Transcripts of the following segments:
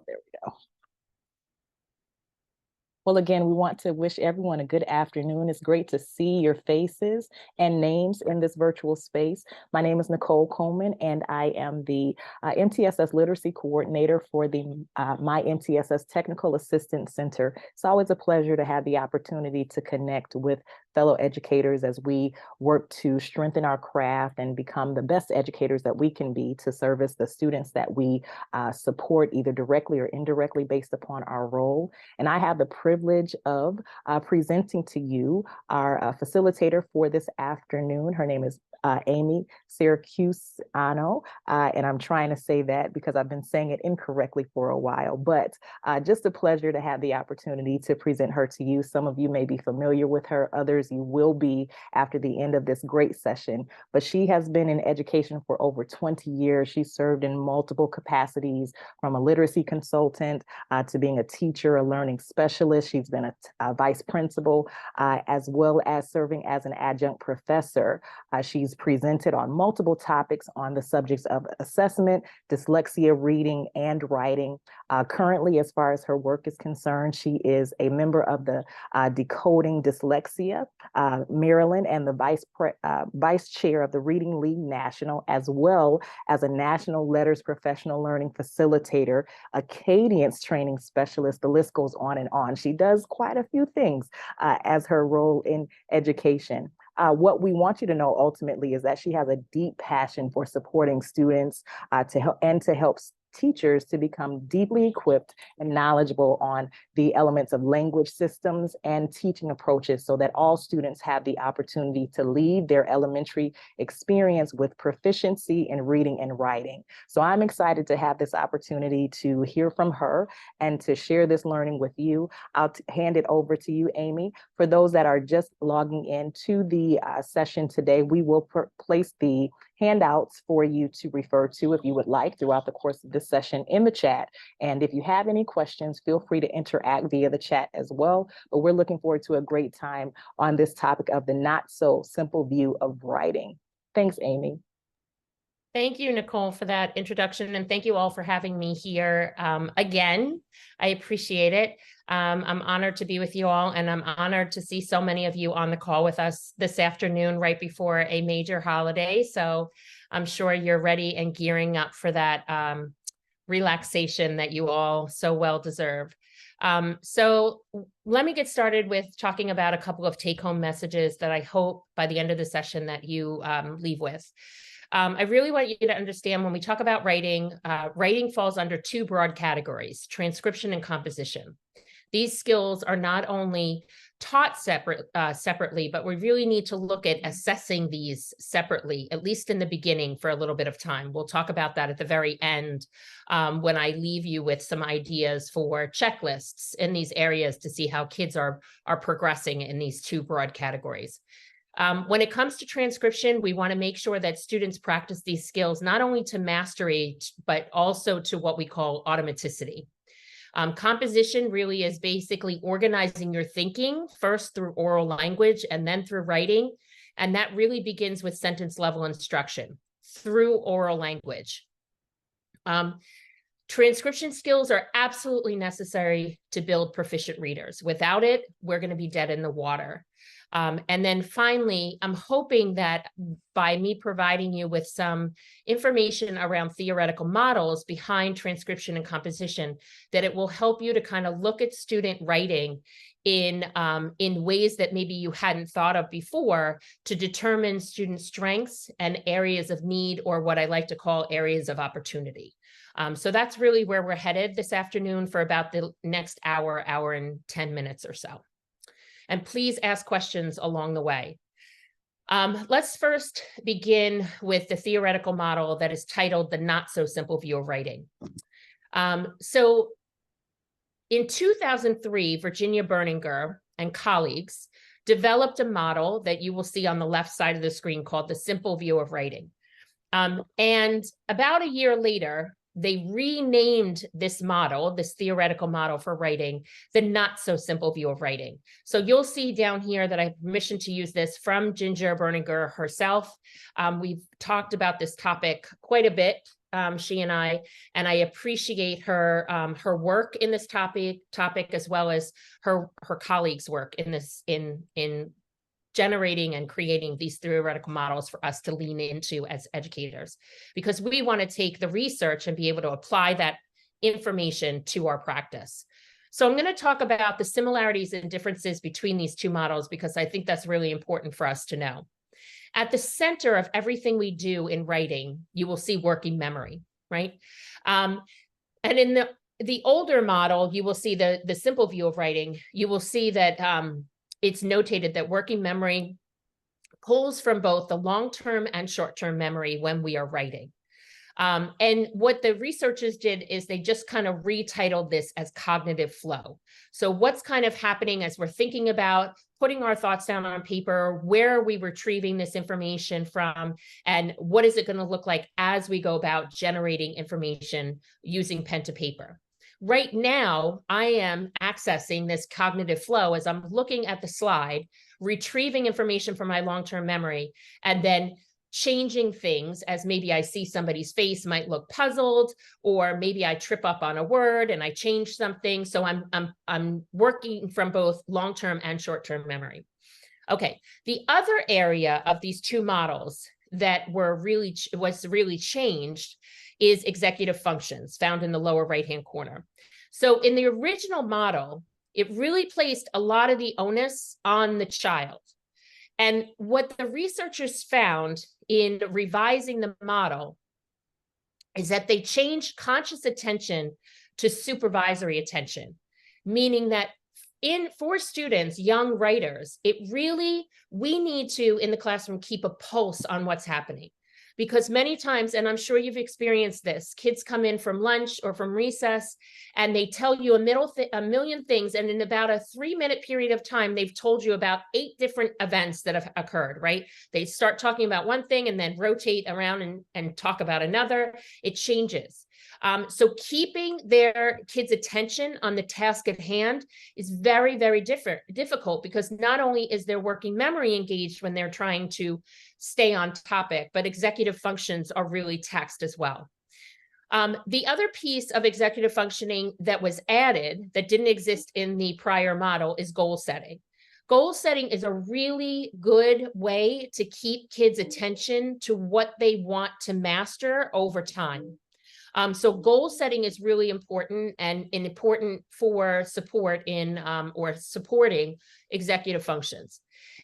There we go. Well, again, we want to wish everyone a good afternoon. It's great to see your faces and names in this virtual space. My name is Nicole Coleman, and I am the MTSS Literacy Coordinator for the MiMTSS Technical Assistance Center. It's always a pleasure to have the opportunity to connect with fellow educators as we work to strengthen our craft and become the best educators that we can be to service the students that we support either directly or indirectly based upon our role. And I have the privilege of presenting to you our facilitator for this afternoon. Her name is Amy Syracusano, and I'm trying to say that because I've been saying it incorrectly for a while, but just a pleasure to have the opportunity to present her to you. Some of you may be familiar with her, others you will be after the end of this great session, but she has been in education for over 20 years. She served in multiple capacities, from a literacy consultant to being a teacher, a learning specialist. She's been a vice principal, as well as serving as an adjunct professor. She's presented on multiple topics on the subjects of assessment, dyslexia, reading, and writing. Currently, as far as her work is concerned, she is a member of the Decoding Dyslexia Maryland and the vice chair of the Reading League National, as well as a National Letters Professional Learning Facilitator, a Cadence training specialist. The list goes on and on. She does quite a few things as her role in education. What we want you to know ultimately is that she has a deep passion for supporting students to help teachers to become deeply equipped and knowledgeable on the elements of language systems and teaching approaches so that all students have the opportunity to leave their elementary experience with proficiency in reading and writing. So I'm excited to have this opportunity to hear from her and to share this learning with you. I'll hand it over to you, Amy. For those that are just logging in to the session today, we will place the handouts for you to refer to if you would like throughout the course of this session in the chat. And if you have any questions, feel free to interact via the chat as well. But we're looking forward to a great time on this topic of the not so simple view of writing. Thanks, Amy. Thank you, Nicole, for that introduction, and thank you all for having me here again. I appreciate it. I'm honored to be with you all, and I'm honored to see so many of you on the call with us this afternoon, right before a major holiday. So I'm sure you're ready and gearing up for that relaxation that you all so well deserve. So let me get started with talking about a couple of take-home messages that I hope by the end of the session that you leave with. I really want you to understand when we talk about writing, writing falls under two broad categories: transcription and composition. These skills are not only taught separately, but we really need to look at assessing these separately, at least in the beginning for a little bit of time. We'll talk about that at the very end when I leave you with some ideas for checklists in these areas to see how kids are progressing in these two broad categories. When it comes to transcription, we want to make sure that students practice these skills not only to mastery, but also to what we call automaticity. Composition really is basically organizing your thinking first through oral language and then through writing. And that really begins with sentence level instruction through oral language. Transcription skills are absolutely necessary to build proficient readers. Without it, we're going to be dead in the water. And then finally, I'm hoping that by me providing you with some information around theoretical models behind transcription and composition, that it will help you to kind of look at student writing in ways that maybe you hadn't thought of before to determine student strengths and areas of need, or what I like to call areas of opportunity. So that's really where we're headed this afternoon for about the next hour and 10 minutes or so. And please ask questions along the way. Let's first begin with the theoretical model that is titled The Not So Simple View of Writing. So in 2003, Virginia Berninger and colleagues developed a model that you will see on the left side of the screen called the simple view of writing. And about a year later, they renamed this model, this theoretical model for writing, the not so simple view of writing. So you'll see down here that I have permission to use this from Ginger Berninger herself. We've talked about this topic quite a bit she and I appreciate her her work in this topic as well as her colleagues' work in this in generating and creating these theoretical models for us to lean into as educators, because we want to take the research and be able to apply that information to our practice. So I'm going to talk about the similarities and differences between these two models, because I think that's really important for us to know. At the center of everything we do in writing, you will see working memory, right? And in the older model, you will see the simple view of writing. You will see that it's notated that working memory pulls from both the long-term and short-term memory when we are writing. And what the researchers did is they just kind of retitled this as cognitive flow. So what's kind of happening as we're thinking about putting our thoughts down on paper, where are we retrieving this information from, and what is it going to look like as we go about generating information using pen to paper. Right now, I am accessing this cognitive flow as I'm looking at the slide, retrieving information from my long-term memory, and then changing things as maybe I see somebody's face might look puzzled, or maybe I trip up on a word and I change something. So I'm working from both long-term and short-term memory. Okay, the other area of these two models that was really changed is executive functions, found in the lower right-hand corner. So in the original model, it really placed a lot of the onus on the child. And what the researchers found in revising the model is that they changed conscious attention to supervisory attention, meaning that for students, young writers, we need to, in the classroom, keep a pulse on what's happening. Because many times, and I'm sure you've experienced this, kids come in from lunch or from recess and they tell you a million things. And in about a 3-minute period of time, they've told you about 8 different events that have occurred, right? They start talking about one thing and then rotate around and talk about another. It changes. So keeping their kids' attention on the task at hand is very, very difficult, because not only is their working memory engaged when they're trying to stay on topic, but executive functions are really taxed as well. The other piece of executive functioning that was added that didn't exist in the prior model is goal setting. Goal setting is a really good way to keep kids' attention to what they want to master over time. So goal setting is really important and important for support in or supporting executive functions.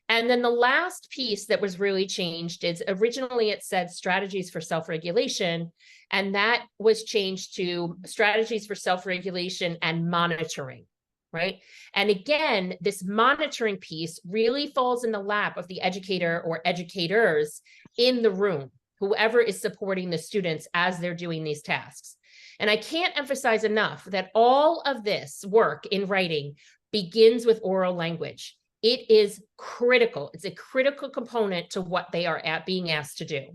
And then the last piece that was really changed is originally it said strategies for self-regulation, and that was changed to strategies for self-regulation and monitoring, right? And again, this monitoring piece really falls in the lap of the educator or educators in the room, whoever is supporting the students as they're doing these tasks. And I can't emphasize enough that all of this work in writing begins with oral language. It is critical. It's a critical component to what they are being asked to do.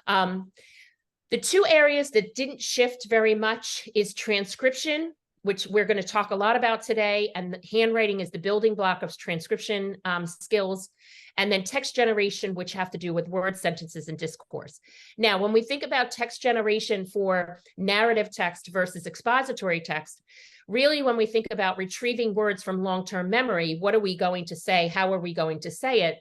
The two areas that didn't shift very much is transcription, which we're going to talk a lot about today, and handwriting is the building block of transcription skills, and then text generation, which have to do with words, sentences, and discourse. Now, when we think about text generation for narrative text versus expository text, really when we think about retrieving words from long-term memory, what are we going to say? How are we going to say it?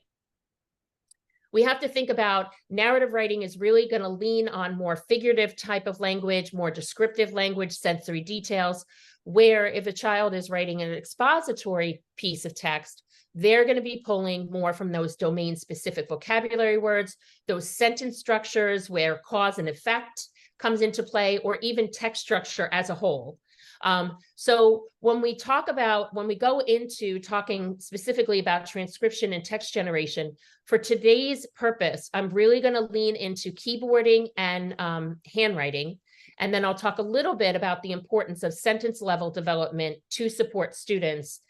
We have to think about narrative writing is really going to lean on more figurative type of language, more descriptive language, sensory details, where if a child is writing an expository piece of text, they're going to be pulling more from those domain-specific vocabulary words, those sentence structures where cause and effect comes into play, or even text structure as a whole. So when we go into talking specifically about transcription and text generation, for today's purpose, I'm really going to lean into keyboarding and handwriting. And then I'll talk a little bit about the importance of sentence level development to support students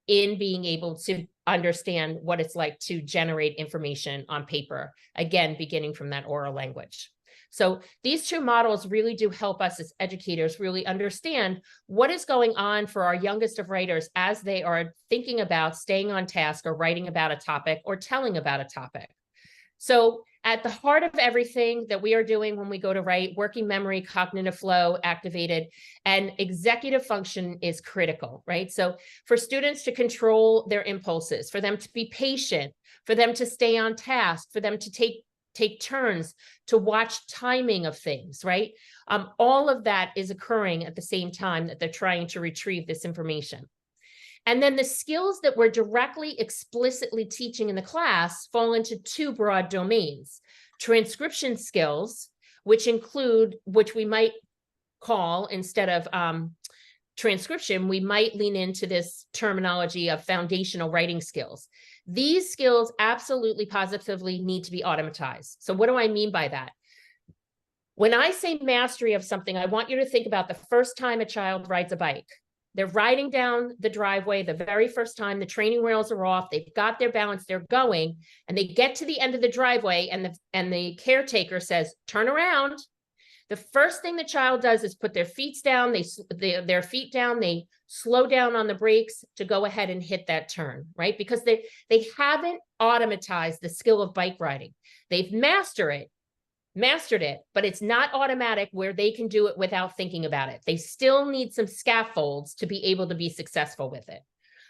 in being able to understand what it's like to generate information on paper, again, beginning from that oral language. So these two models really do help us as educators really understand what is going on for our youngest of writers as they are thinking about staying on task or writing about a topic or telling about a topic. So At the heart of everything that we are doing when we go to write, working memory, cognitive flow activated, and executive function is critical, right? So for students to control their impulses, for them to be patient, for them to stay on task, for them to take turns, to watch timing of things, right? All of that is occurring at the same time that they're trying to retrieve this information. And then the skills that we're directly, explicitly teaching in the class fall into two broad domains: transcription skills, which we might call, instead of transcription, we might lean into this terminology of foundational writing skills. These skills absolutely, positively need to be automatized. So what do I mean by that? When I say mastery of something, I want you to think about the first time a child rides a bike. They're riding down the driveway the very first time, the training wheels are off, they've got their balance, they're going, and they get to the end of the driveway, and the caretaker says, turn around. The first thing the child does is put their feet down, they slow down on the brakes to go ahead and hit that turn, right? Because they haven't automatized the skill of bike riding. They've mastered it, but it's not automatic where they can do it without thinking about it. They still need some scaffolds to be able to be successful with it.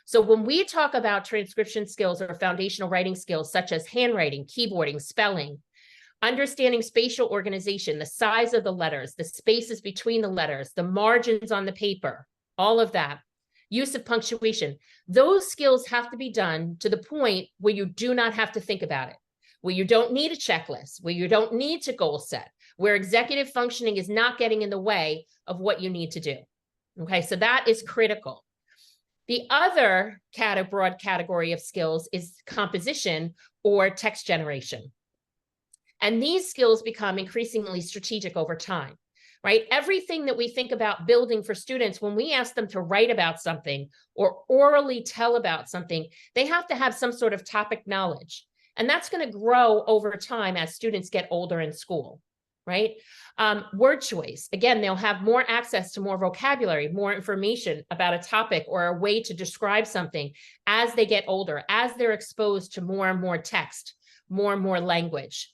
So when we talk about transcription skills or foundational writing skills, such as handwriting, keyboarding, spelling, understanding spatial organization, the size of the letters, the spaces between the letters, the margins on the paper, all of that, use of punctuation, those skills have to be done to the point where you do not have to think about it, where you don't need a checklist, where you don't need to goal set, where executive functioning is not getting in the way of what you need to do. Okay, so that is critical. The other broad category of skills is composition or text generation. And these skills become increasingly strategic over time, right? Everything that we think about building for students, when we ask them to write about something or orally tell about something, they have to have some sort of topic knowledge. And that's going to grow over time as students get older in school, right? Word choice, again, they'll have more access to more vocabulary, more information about a topic or a way to describe something as they get older, as they're exposed to more and more text, more and more language.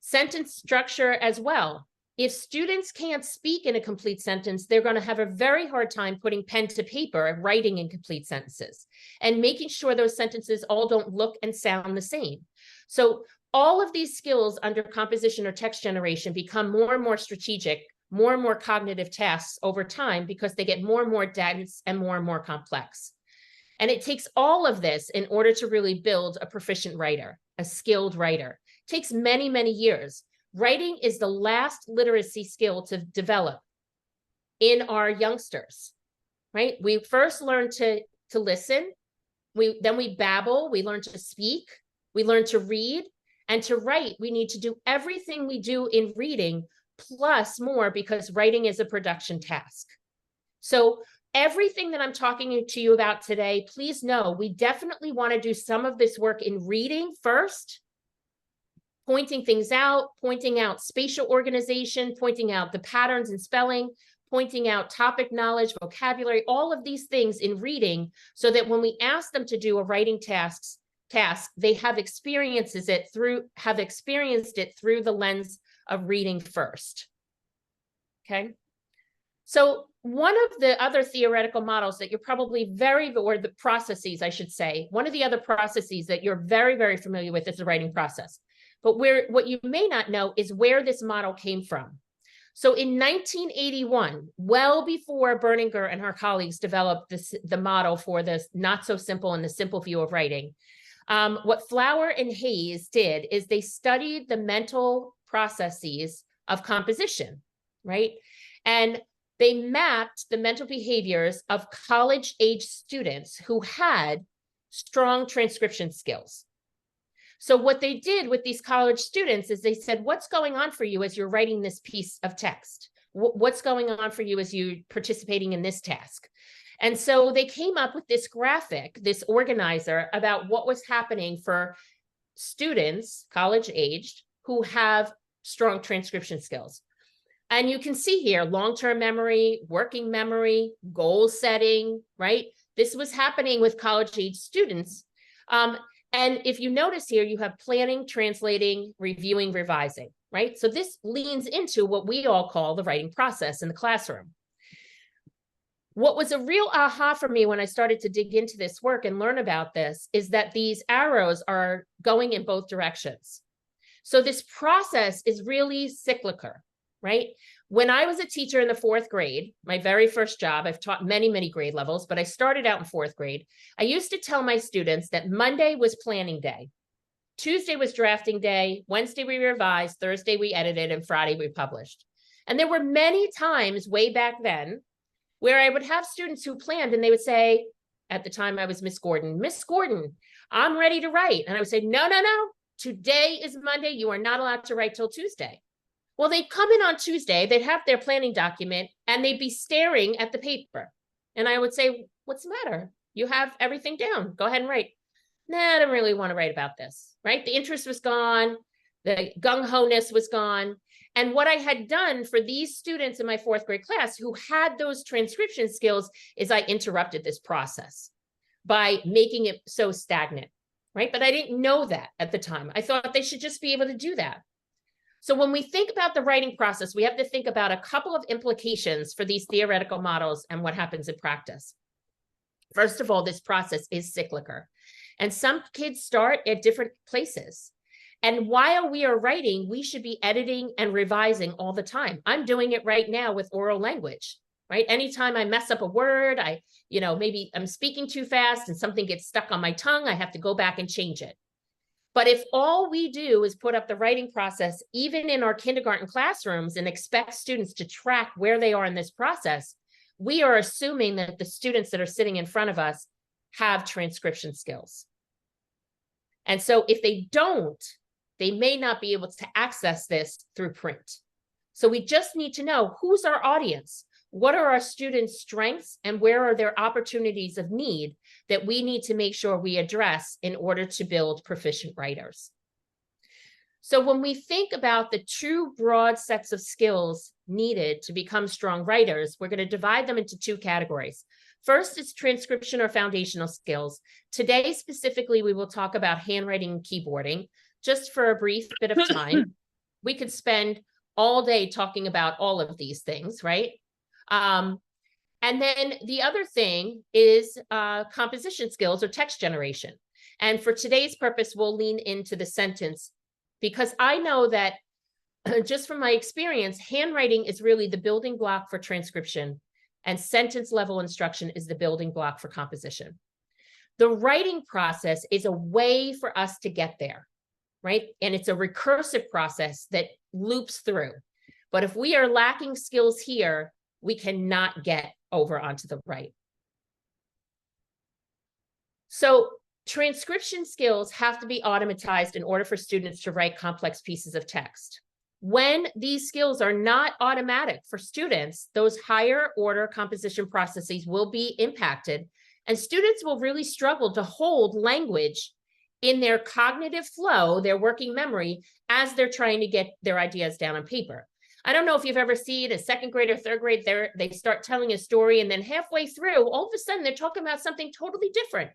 Sentence structure as well. If students can't speak in a complete sentence, they're going to have a very hard time putting pen to paper and writing in complete sentences and making sure those sentences all don't look and sound the same. So all of these skills under composition or text generation become more and more strategic, more and more cognitive tasks over time because they get more and more dense and more complex. And it takes all of this in order to really build a proficient writer, a skilled writer. It takes many, many years. Writing is the last literacy skill to develop in our youngsters, right? We first learn to listen. Then we babble, we learn to speak, we learn to read, and to write, we need to do everything we do in reading plus more, because writing is a production task. So everything that I'm talking to you about today, please know we definitely want to do some of this work in reading first, pointing things out, pointing out spatial organization, pointing out the patterns in spelling, pointing out topic knowledge, vocabulary, all of these things in reading, so that when we ask them to do a writing task, they have experienced it through the lens of reading first. Okay. So one of the other theoretical models that you're probably or the processes, I should say, one of the other processes that you're very, very familiar with is the writing process. But what you may not know is where this model came from. So in 1981, well before Berninger and her colleagues developed the model for the not so simple and the simple view of writing, what Flower and Hayes did is they studied the mental processes of composition, right? And they mapped the mental behaviors of college-age students who had strong transcription skills. So what they did with these college students is they said, what's going on for you as you're writing this piece of text? What's going on for you as you're participating in this task? And so they came up with this graphic, this organizer, about what was happening for students, college-aged, who have strong transcription skills. And you can see here, long-term memory, working memory, goal setting, right? This was happening with college-age students. And if you notice here, you have planning, translating, reviewing, revising, right? So this leans into what we all call the writing process in the classroom. What was a real aha for me when I started to dig into this work and learn about this is that these arrows are going in both directions. So this process is really cyclical, right? When I was a teacher in the 4th grade, my very first job, I've taught many, many grade levels, but I started out in 4th grade. I used to tell my students that Monday was planning day, Tuesday was drafting day, Wednesday we revised, Thursday we edited, and Friday we published. And there were many times way back then where I would have students who planned and they would say, at the time I was Miss Gordon, I'm ready to write. And I would say, no, today is Monday. You are not allowed to write till Tuesday. Well, they'd come in on Tuesday, they'd have their planning document and they'd be staring at the paper. And I would say, what's the matter? You have everything down. Go ahead and write. Nah, I don't really want to write about this, right? The interest was gone. The gung-ho-ness was gone. And what I had done for these students in my 4th grade class who had those transcription skills is I interrupted this process by making it so stagnant, right? But I didn't know that at the time. I thought they should just be able to do that. So when we think about the writing process, we have to think about a couple of implications for these theoretical models and what happens in practice. First of all, this process is cyclical. And some kids start at different places. And while we are writing, we should be editing and revising all the time. I'm doing it right now with oral language, right? Anytime I mess up a word, maybe I'm speaking too fast and something gets stuck on my tongue, I have to go back and change it. But if all we do is put up the writing process, even in our kindergarten classrooms, and expect students to track where they are in this process, we are assuming that the students that are sitting in front of us have transcription skills. And so if they don't, they may not be able to access this through print. So we just need to know who's our audience, what are our students' strengths, and where are their opportunities of need that we need to make sure we address in order to build proficient writers. So when we think about the two broad sets of skills needed to become strong writers, we're going to divide them into 2 categories. First is transcription or foundational skills. Today, specifically, we will talk about handwriting and keyboarding. Just for a brief bit of time, we could spend all day talking about all of these things, right? And then the other thing is composition skills or text generation. And for today's purpose, we'll lean into the sentence because I know that just from my experience, handwriting is really the building block for transcription and sentence level instruction is the building block for composition. The writing process is a way for us to get there, right? And it's a recursive process that loops through. But if we are lacking skills here, we cannot get over onto the right. So transcription skills have to be automatized in order for students to write complex pieces of text. When these skills are not automatic for students, those higher order composition processes will be impacted, and students will really struggle to hold language in their cognitive flow, their working memory, as they're trying to get their ideas down on paper. I don't know if you've ever seen a 2nd grade or 3rd grade, they start telling a story and then halfway through, all of a sudden they're talking about something totally different.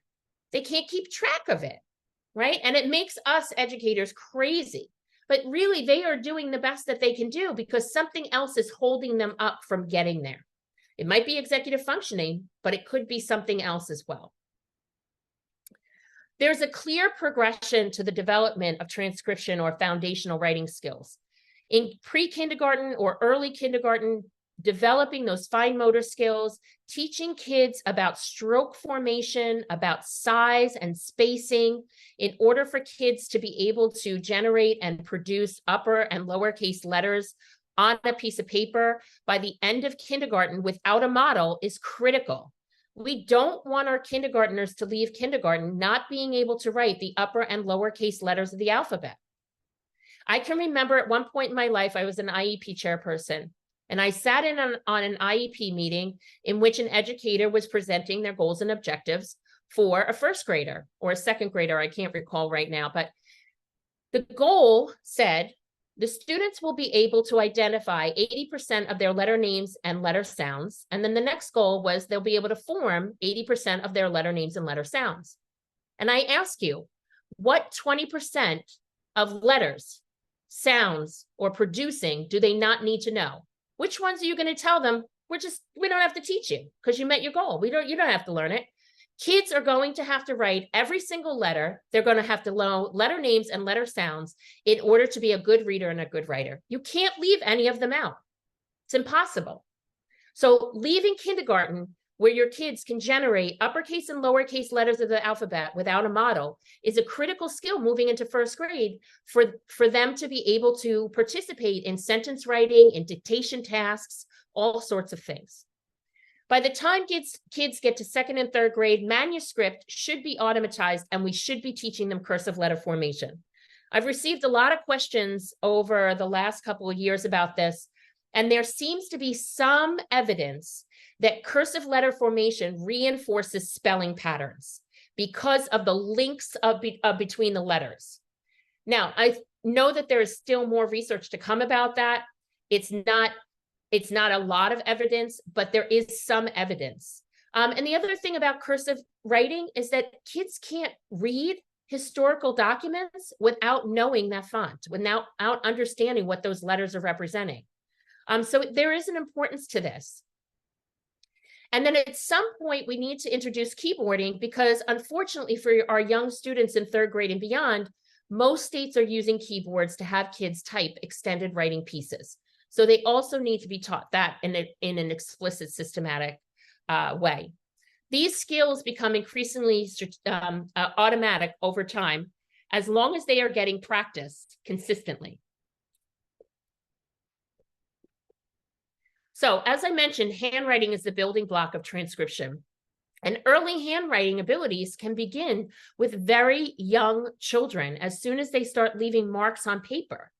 They can't keep track of it, right? And it makes us educators crazy. But really, they are doing the best that they can do because something else is holding them up from getting there. It might be executive functioning, but it could be something else as well. There's a clear progression to the development of transcription or foundational writing skills. In pre-kindergarten or early kindergarten, developing those fine motor skills, teaching kids about stroke formation, about size and spacing, in order for kids to be able to generate and produce upper and lowercase letters on a piece of paper by the end of kindergarten without a model is critical. We don't want our kindergartners to leave kindergarten not being able to write the upper and lowercase letters of the alphabet. I can remember at one point in my life, I was an IEP chairperson, and I sat in on an IEP meeting in which an educator was presenting their goals and objectives for a 1st grader or a 2nd grader. I can't recall right now, but the goal said the students will be able to identify 80% of their letter names and letter sounds. And then the next goal was they'll be able to form 80% of their letter names and letter sounds. And I ask you, What 20% of letters, sounds, or producing do they not need to know? Which ones are you going to tell them? We don't have to teach you because you met your goal. You don't have to learn it. Kids are going to have to write every single letter. They're going to have to know letter names and letter sounds in order to be a good reader and a good writer. You can't leave any of them out. It's impossible. So leaving kindergarten, where your kids can generate uppercase and lowercase letters of the alphabet without a model, is a critical skill moving into first grade for them to be able to participate in sentence writing, in dictation tasks, all sorts of things. By the time kids get to second and third grade, manuscript should be automatized, and we should be teaching them cursive letter formation. I've received a lot of questions over the last couple of years about this, and there seems to be some evidence that cursive letter formation reinforces spelling patterns because of the links between the letters. Now, I know that there is still more research to come about that. It's not a lot of evidence, but there is some evidence. And the other thing about cursive writing is that kids can't read historical documents without knowing that font, without understanding what those letters are representing. So there is an importance to this. And then at some point, we need to introduce keyboarding because unfortunately for our young students in third grade and beyond, most states are using keyboards to have kids type extended writing pieces. So they also need to be taught that in an explicit, systematic way. These skills become increasingly automatic over time, as long as they are getting practiced consistently. So as I mentioned, handwriting is the building block of transcription. And early handwriting abilities can begin with very young children as soon as they start leaving marks on paper.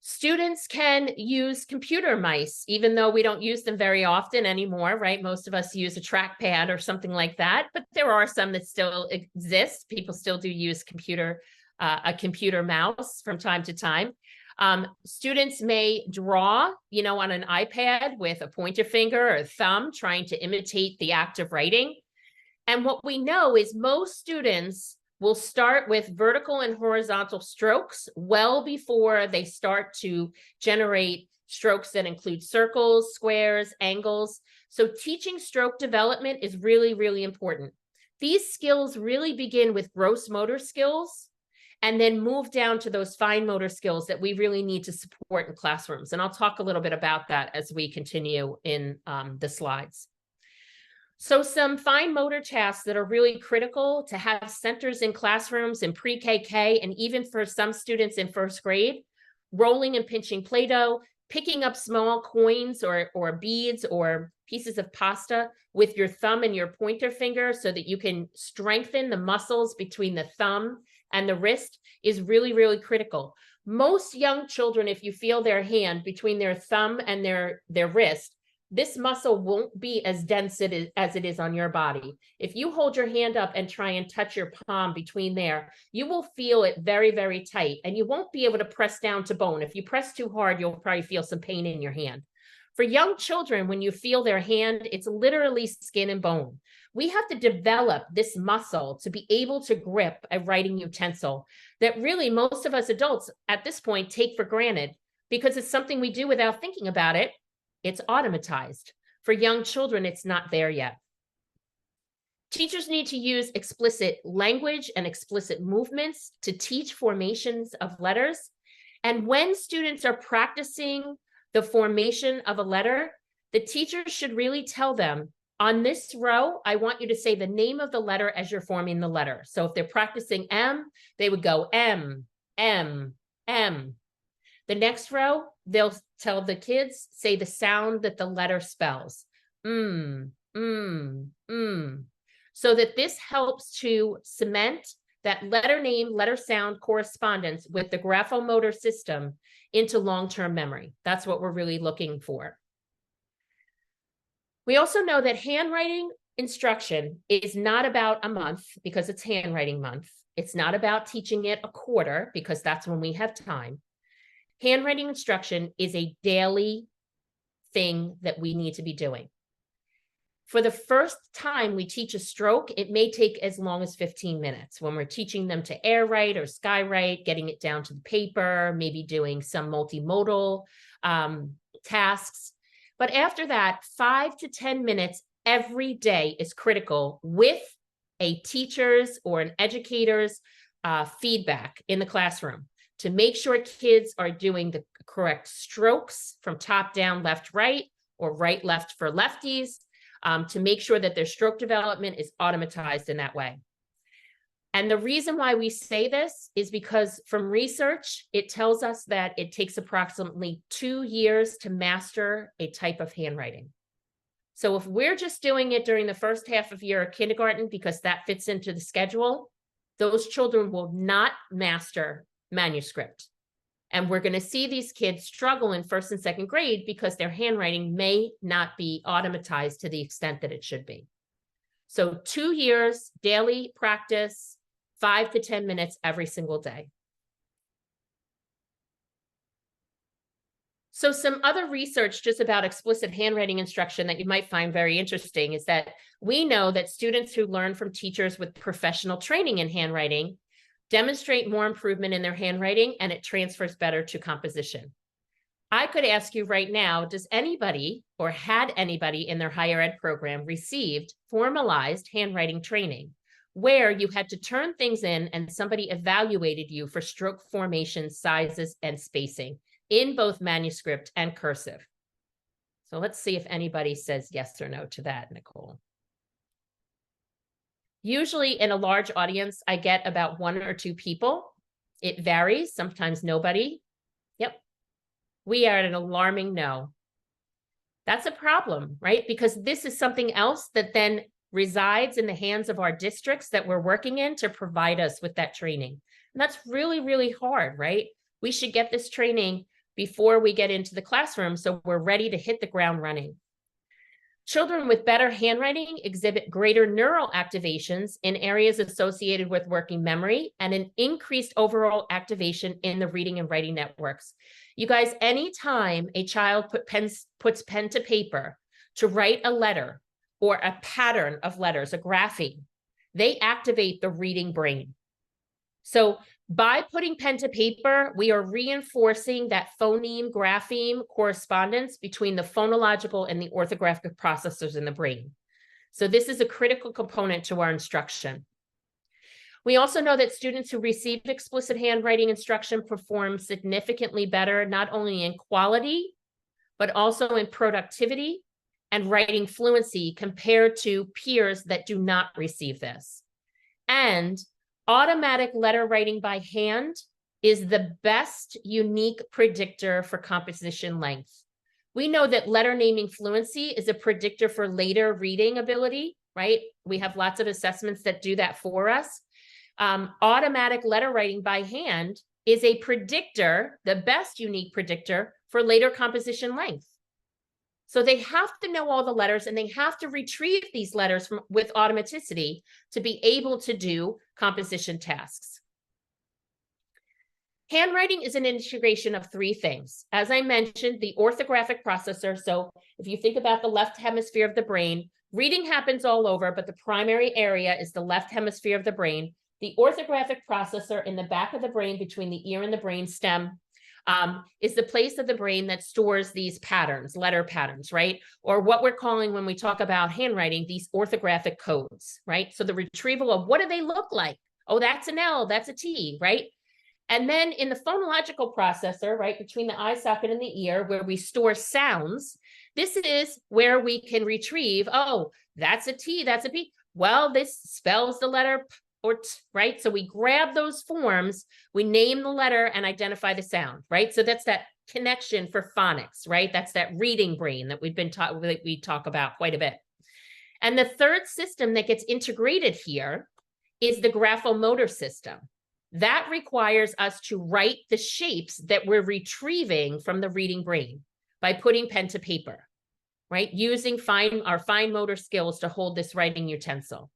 Students can use computer mice, even though we don't use them very often anymore, right? Most of us use a trackpad or something like that, but there are some that still exist. People still do use a computer mouse from time to time. Students may draw, on an iPad with a pointer finger or a thumb, trying to imitate the act of writing. And what we know is most students will start with vertical and horizontal strokes well before they start to generate strokes that include circles, squares, angles. So teaching stroke development is really, really important. These skills really begin with gross motor skills and then move down to those fine motor skills that we really need to support in classrooms. And I'll talk a little bit about that as we continue in the slides. So some fine motor tasks that are really critical to have centers in classrooms in pre-KK and even for some students in first grade: rolling and pinching Play-Doh, picking up small coins or beads or pieces of pasta with your thumb and your pointer finger so that you can strengthen the muscles between the thumb and the wrist is really, really critical. Most young children, if you feel their hand between their thumb and their wrist, this muscle won't be as dense as it is on your body. If you hold your hand up and try and touch your palm between there, you will feel it very, very tight, and you won't be able to press down to bone. If you press too hard, you'll probably feel some pain in your hand. For young children, when you feel their hand, it's literally skin and bone. We have to develop this muscle to be able to grip a writing utensil that really most of us adults at this point take for granted because it's something we do without thinking about it. It's automatized. For young children, it's not there yet. Teachers need to use explicit language and explicit movements to teach formations of letters. And when students are practicing the formation of a letter, the teacher should really tell them, on this row, I want you to say the name of the letter as you're forming the letter. So if they're practicing M, they would go M, M, M. The next row, they'll tell the kids, say the sound that the letter spells. So that this helps to cement that letter name, letter sound correspondence with the graphomotor system into long-term memory. That's what we're really looking for. We also know that handwriting instruction is not about a month because it's handwriting month. It's not about teaching it a quarter because that's when we have time. Handwriting instruction is a daily thing that we need to be doing. For the first time we teach a stroke, it may take as long as 15 minutes when we're teaching them to air write or skywrite, getting it down to the paper, maybe doing some multimodal tasks. But after that, 5 to 10 minutes every day is critical with a teacher's or an educator's feedback in the classroom to make sure kids are doing the correct strokes from top down, left, right, or right, left for lefties, to make sure that their stroke development is automatized in that way. And the reason why we say this is because from research, it tells us that it takes approximately 2 years to master a type of handwriting. So if we're just doing it during the first half of year of kindergarten because that fits into the schedule, those children will not master manuscript. And we're going to see these kids struggle in first and second grade because their handwriting may not be automatized to the extent that it should be. So 2 years, daily practice, 5 to 10 minutes every single day. So some other research just about explicit handwriting instruction that you might find very interesting is that we know that students who learn from teachers with professional training in handwriting demonstrate more improvement in their handwriting, and it transfers better to composition. I could ask you right now, does anybody or had anybody in their higher ed program received formalized handwriting training where you had to turn things in and somebody evaluated you for stroke formation, sizes, and spacing in both manuscript and cursive? So let's see if anybody says yes or no to that, Nicole. Usually in a large audience, I get about 1 or 2 people. It varies, sometimes nobody. Yep. We are at an alarming no. That's a problem, right? Because this is something else that then resides in the hands of our districts that we're working in to provide us with that training. And that's really, really hard, right? We should get this training before we get into the classroom so we're ready to hit the ground running. Children with better handwriting exhibit greater neural activations in areas associated with working memory and an increased overall activation in the reading and writing networks. You guys, anytime a child puts pen to paper to write a letter or a pattern of letters, a grapheme, they activate the reading brain. So by putting pen to paper, we are reinforcing that phoneme grapheme correspondence between the phonological and the orthographic processors in the brain. So this is a critical component to our instruction. We also know that students who receive explicit handwriting instruction perform significantly better, not only in quality, but also in productivity and writing fluency compared to peers that do not receive this. And automatic letter writing by hand is the best unique predictor for composition length. We know that letter naming fluency is a predictor for later reading ability, right? We have lots of assessments that do that for us. Automatic letter writing by hand is a predictor, the best unique predictor for later composition length. So they have to know all the letters and they have to retrieve these letters with automaticity to be able to do composition tasks. Handwriting is an integration of 3 things. As I mentioned, the orthographic processor. So if you think about the left hemisphere of the brain, reading happens all over, but the primary area is the left hemisphere of the brain. The orthographic processor in the back of the brain between the ear and the brain stem is the place of the brain that stores these patterns, letter patterns, right? Or what we're calling when we talk about handwriting, these orthographic codes, right? So the retrieval of what do they look like? Oh, that's an L, that's a T, right? And then in the phonological processor, right, between the eye socket and the ear, where we store sounds, this is where we can retrieve, oh, that's a T, that's a P. Well, this spells the letter P or T, right? So we grab those forms, we name the letter and identify the sound, right? So that's that connection for phonics, right? That's that reading brain that we talk about quite a bit. And the third system that gets integrated here is the graphomotor system. That requires us to write the shapes that we're retrieving from the reading brain by putting pen to paper, right? Using our fine motor skills to hold this writing utensil.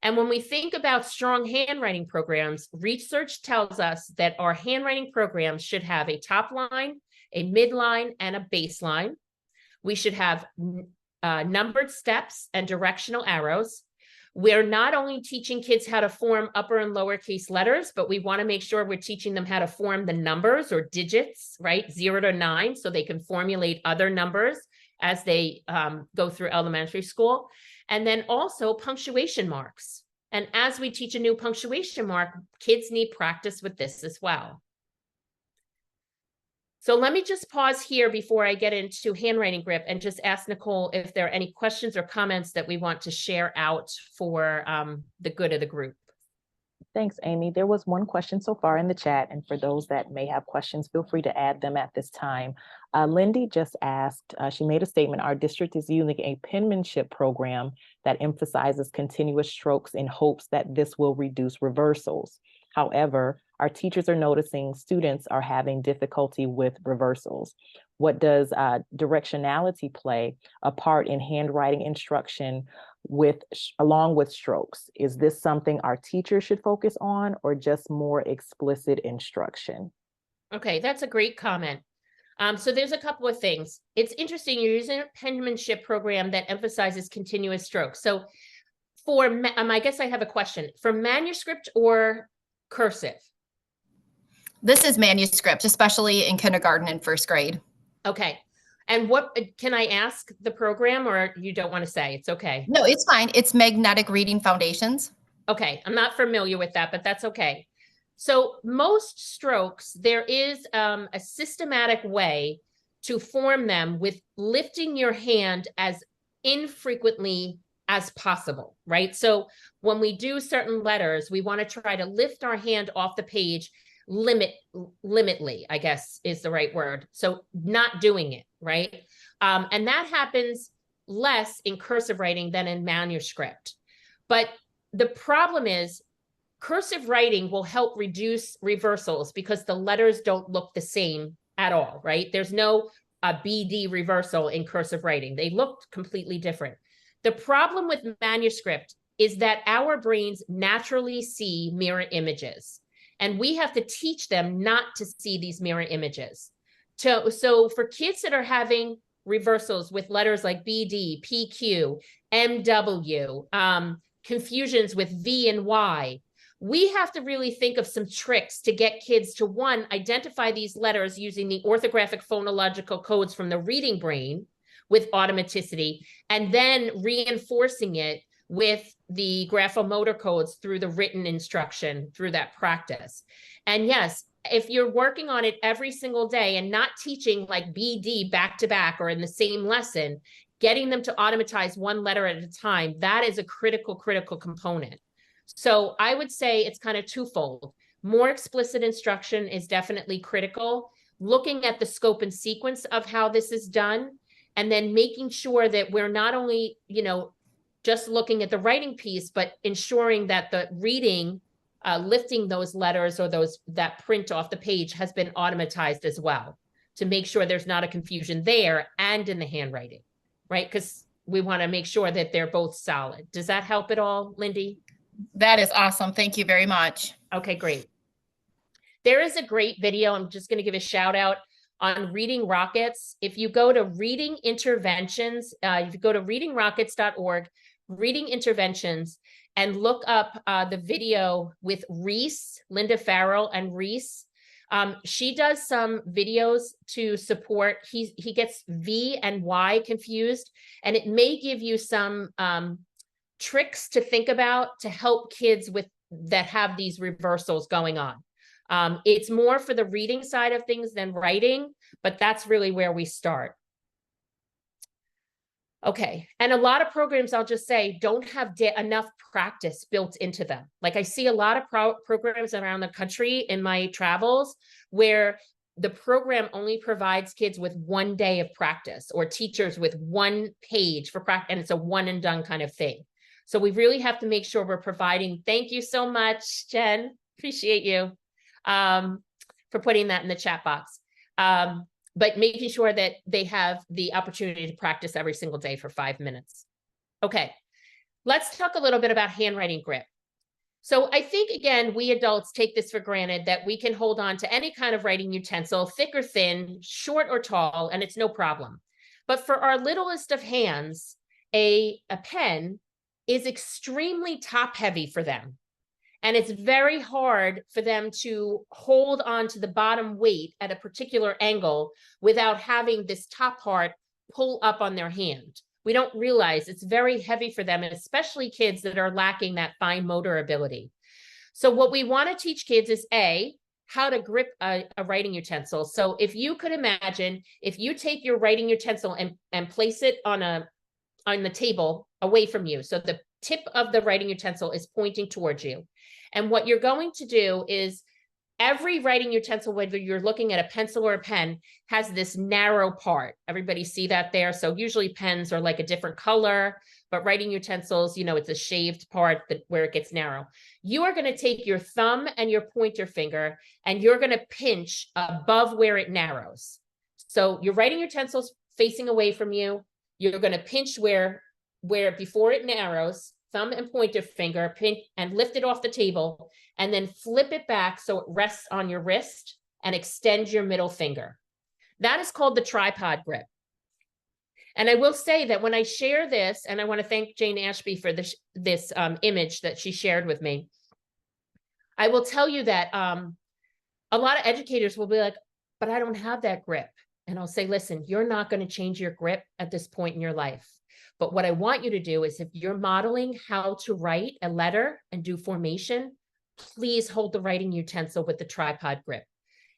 And when we think about strong handwriting programs, research tells us that our handwriting programs should have a top line, a midline, and a baseline. We should have numbered steps and directional arrows. We're not only teaching kids how to form upper and lowercase letters, but we want to make sure we're teaching them how to form the numbers or digits, right? 0 to 9, so they can formulate other numbers as they go through elementary school. And then also punctuation marks. And as we teach a new punctuation mark, kids need practice with this as well. So let me just pause here before I get into handwriting grip and just ask Nicole if there are any questions or comments that we want to share out for the good of the group. Thanks, Amy. There was one question so far in the chat, and for those that may have questions, feel free to add them at this time. Lindy just asked, she made a statement, our district is using a penmanship program that emphasizes continuous strokes in hopes that this will reduce reversals. However, our teachers are noticing students are having difficulty with reversals. What does directionality play a part in handwriting instruction along with strokes? Is this something our teachers should focus on or just more explicit instruction? Okay, that's a great comment. So there's a couple of things. It's interesting, you're using a penmanship program that emphasizes continuous strokes. So for, I guess I have a question. For manuscript or cursive? This is manuscript, especially in kindergarten and first grade. Okay. And what, can I ask the program or you don't want to say? It's okay. No, it's fine. It's Magnetic Reading Foundations. Okay. I'm not familiar with that, but that's okay. So most strokes, there is a systematic way to form them with lifting your hand as infrequently as possible, right? So when we do certain letters, we want to try to lift our hand off the page limitly, I guess is the right word. So not doing it, right? And that happens less in cursive writing than in manuscript. But the problem is cursive writing will help reduce reversals because the letters don't look the same at all, right? There's no BD reversal in cursive writing. They look completely different. The problem with manuscript is that our brains naturally see mirror images. And we have to teach them not to see these mirror images. So for kids that are having reversals with letters like BD, PQ, MW, confusions with V and Y, we have to really think of some tricks to get kids to, one, identify these letters using the orthographic phonological codes from the reading brain with automaticity, and then reinforcing it with the graphomotor codes through the written instruction through that practice. And yes, if you're working on it every single day and not teaching like BD back to back or in the same lesson, getting them to automatize one letter at a time, that is a critical component. So I would say it's kind of twofold. More explicit instruction is definitely critical. Looking at the scope and sequence of how this is done, and then making sure that we're not only, just looking at the writing piece, but ensuring that the reading, lifting those letters or that print off the page has been automatized as well to make sure there's not a confusion there and in the handwriting, right? Because we want to make sure that they're both solid. Does that help at all, Lindy? That is awesome. Thank you very much. Okay, great. There is a great video. I'm just going to give a shout out on reading rockets. If you go to reading interventions, if you go to readingrockets.org, reading interventions, and look up the video with Reese, Linda Farrell and Reese. She does some videos to support, he gets V and Y confused, and it may give you some tricks to think about to help kids that have these reversals going on. It's more for the reading side of things than writing, but that's really where we start. Okay, and a lot of programs, I'll just say, don't have enough practice built into them. Like I see a lot of programs around the country in my travels where the program only provides kids with 1 day of practice or teachers with 1 page for practice, and it's a one and done kind of thing. So we really have to make sure we're providing, thank you so much, Jen, appreciate you for putting that in the chat box. But making sure that they have the opportunity to practice every single day for 5 minutes. Okay, let's talk a little bit about handwriting grip. So I think, again, we adults take this for granted that we can hold on to any kind of writing utensil, thick or thin, short or tall, and it's no problem. But for our littlest of hands, a pen is extremely top heavy for them. And it's very hard for them to hold on to the bottom weight at a particular angle without having this top part pull up on their hand. We don't realize it's very heavy for them, and especially kids that are lacking that fine motor ability. So what we want to teach kids is how to grip a writing utensil. So if you could imagine, if you take your writing utensil and place it on the table away from you, so the tip of the writing utensil is pointing towards you. And what you're going to do is every writing utensil, whether you're looking at a pencil or a pen, has this narrow part. Everybody see that there? So usually pens are like a different color, but writing utensils, it's a shaved part where it gets narrow. You are going to take your thumb and your pointer finger, and you're going to pinch above where it narrows. So your writing utensil's facing away from you. You're going to pinch where before it narrows, thumb and pointer finger, pinch and lift it off the table, and then flip it back so it rests on your wrist and extend your middle finger. That is called the tripod grip. And I will say that when I share this, and I want to thank Jane Ashby for this image that she shared with me, I will tell you that a lot of educators will be like, but I don't have that grip. And I'll say, listen, you're not going to change your grip at this point in your life. But what I want you to do is, if you're modeling how to write a letter and do formation, please hold the writing utensil with the tripod grip.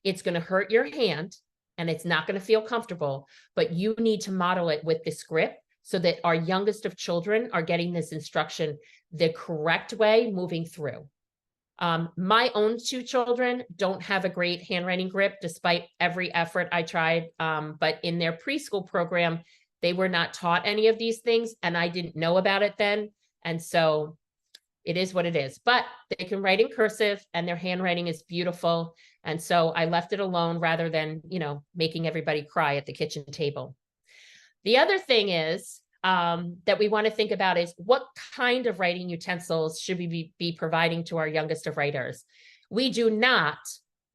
It's going to hurt your hand and it's not going to feel comfortable, but you need to model it with this grip so that our youngest of children are getting this instruction the correct way moving through. My own 2 children don't have a great handwriting grip, despite every effort I tried. But in their preschool program, they were not taught any of these things, and I didn't know about it then. And so it is what it is, but they can write in cursive and their handwriting is beautiful. And so I left it alone rather than, making everybody cry at the kitchen table. The other thing is that we want to think about is, what kind of writing utensils should we be providing to our youngest of writers? We do not